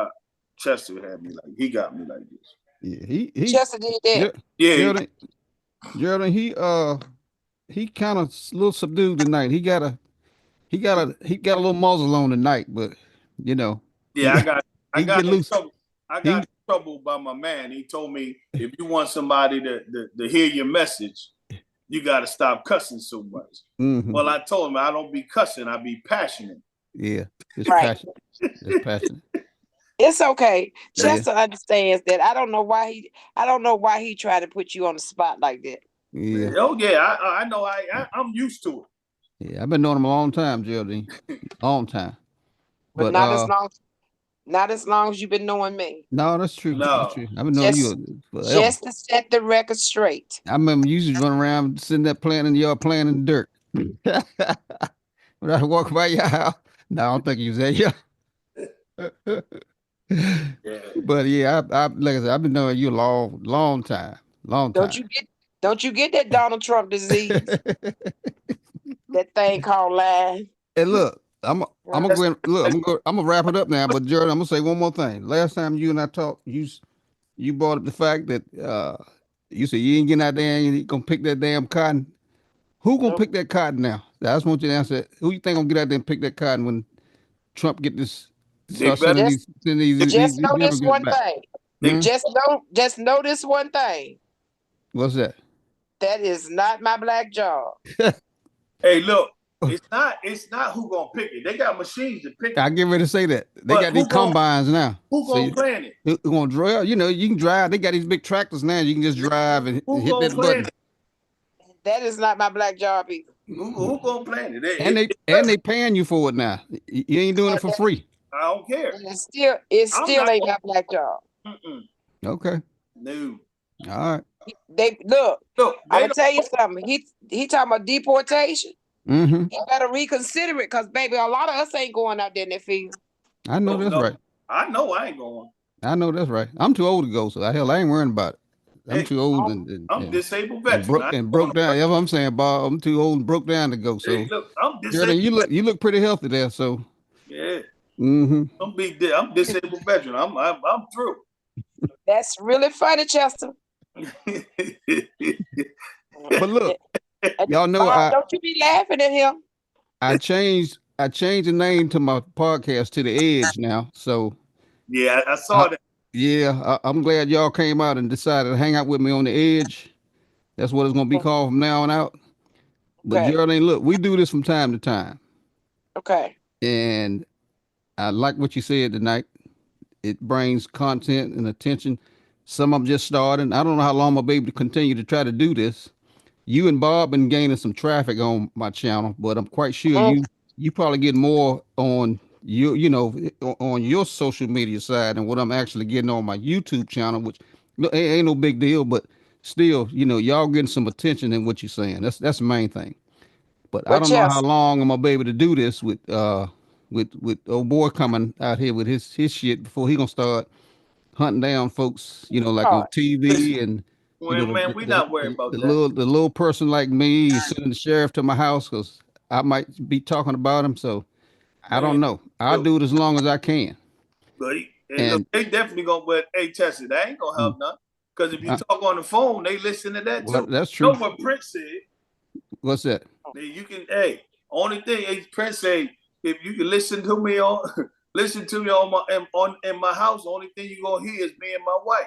Chester had me like, he got me like this. Yeah, he Chester did that. Yeah. Geraldine, he kind of a little subdued tonight. He got a little muzzle on tonight, but you know. Yeah, I got get loose. trouble. I got trouble by my man. He told me if you want somebody to hear your message, you got to stop cussing so much. Mm-hmm. Well, I told him I don't be cussing. I be passionate. Yeah, it's Right. passionate. It's passionate. It's okay. Yeah. Chester understands that. I don't know why he tried to put you on the spot like that. Yeah. Oh yeah, I know. I'm used to it. Yeah, I've been knowing him a long time, Geraldine. Long time. But not as long as you've been knowing me. No, that's true. No. That's true. I've been knowing you forever. Just to set the record straight. I remember you used to run around sitting there playing in the yard, playing in the dirt. When I walk by your house, no, I don't think you was there. Yeah. Yeah. But yeah, I like I said, I've been knowing you a long time. Don't you get that Donald Trump disease? That thing called lying. Hey, look, I'm gonna wrap it up now. But Jared, I'm gonna say one more thing. Last time you and I talked, you brought up the fact that you said you ain't getting out there and you gonna pick that damn cotton. Who gonna pick that cotton now? I just want you to answer. Who you think gonna get out there and pick that cotton when Trump get this? Just know this one thing. Just know this one thing. What's that? That is not my black job. Hey, look, it's not who gonna pick it. They got machines to pick it. I get ready to say that. They got these combines now. Who gonna plant it? Who gonna drive? You know, you can drive. They got these big tractors now. You can just drive and hit that button. That is not my black job either. Who gonna plant it? And they paying you for it now. You ain't doing it for free. I don't care. It still ain't my black job. Okay. No. All right. They look. I'm gonna tell you something. He talking about deportation. Mm-hmm. He better reconsider it, because baby, a lot of us ain't going out there in that field. I know that's right. I know I ain't going. I know that's right. I'm too old to go, so I ain't worrying about it. I'm too old I'm disabled veteran and broke down. That's what I'm saying, Bob. I'm too old and broke down to go. So hey, look, I'm disabled. You look pretty healthy there. So yeah. Mm-hmm. I'm disabled veteran. I'm through. That's really funny, Chester. But look, y'all know don't you be laughing at him. I changed the name to my podcast to The Edge now. So yeah, I saw that. Yeah, I'm glad y'all came out and decided to hang out with me on The Edge. That's what it's gonna be called from now on out. But Geraldine, look, we do this from time to time. Okay. And I like what you said tonight. It brings content and attention. Some of them just starting. I don't know how long I'll be able to continue to try to do this. You and Bob been gaining some traffic on my channel, but I'm quite sure you probably get more on on your social media side than what I'm actually getting on my YouTube channel, which ain't no big deal, but still, y'all getting some attention in what you're saying. That's the main thing. But I don't know how long I'm gonna be able to do this with old boy coming out here with his shit before he gonna start hunting down folks, like on TV and. Well, man, we not worried about that. The little person like me sending the sheriff to my house because I might be talking about him. So I don't know. I'll do it as long as I can. But look, they definitely gonna. But hey, Chester, that ain't gonna help nothing. Because if you talk on the phone, they listen to that too. That's true. You know what Prince said? What's that? You can. Only thing Prince said, if you can listen to me on in my house, the only thing you gonna hear is me and my wife.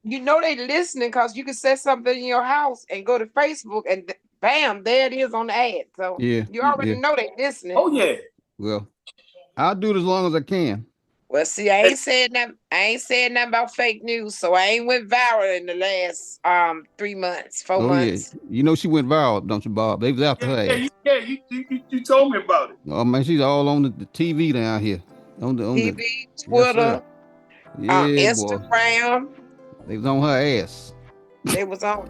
You know they listening because you can say something in your house and go to Facebook and bam, there it is on the ad. So you already know they listening. Oh yeah. Well, I'll do it as long as I can. Well, see, I ain't said nothing about fake news, so I ain't went viral in the last 3 months, 4 months. Yeah. She went viral, don't you, Bob? They was after her. You told me about it. Oh man, she's all on the TV down here. On the TV, Twitter, Instagram. Boy. They was on her ass. They was on.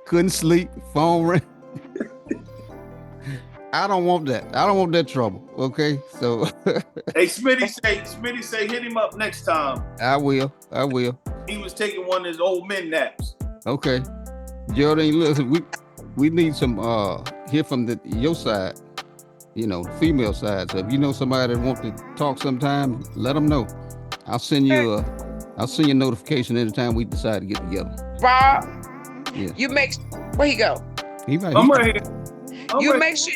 Couldn't sleep. Phone ring. I don't want that. I don't want that trouble. Okay, so. Hey, Smitty say, hit him up next time. I will. He was taking one of his old men naps. Okay. Geraldine, listen, we need some hear from your side, you know, female side. So if you know somebody that wants to talk sometime, let them know. I'll send you a notification anytime we decide to get together. Bob, Yeah. you make where he go? He might. I'm right here. Make sure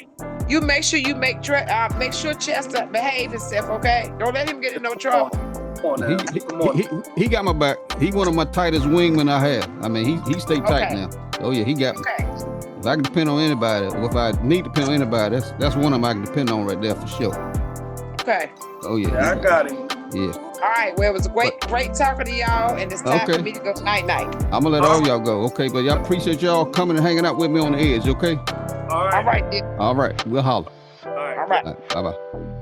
make sure Chester behave himself, okay? Don't let him get in no trouble. Come on now. Come on. He got my back. He one of my tightest wingmen I have. I mean, he stay tight Okay. now. Oh yeah, he got me. Okay. If I can depend on anybody, or if I need to depend on anybody, that's one of them I can depend on right there for sure. Okay. Oh yeah. Yeah, I got him. Yeah. All right. Well, it was a great talking to y'all, and it's time Okay. for me to go night night. I'm gonna let all y'all go. Okay, but y'all appreciate y'all coming and hanging out with me on the edge. Okay. All All right. right, then. All right. We'll holler. All right. All right. Bye bye.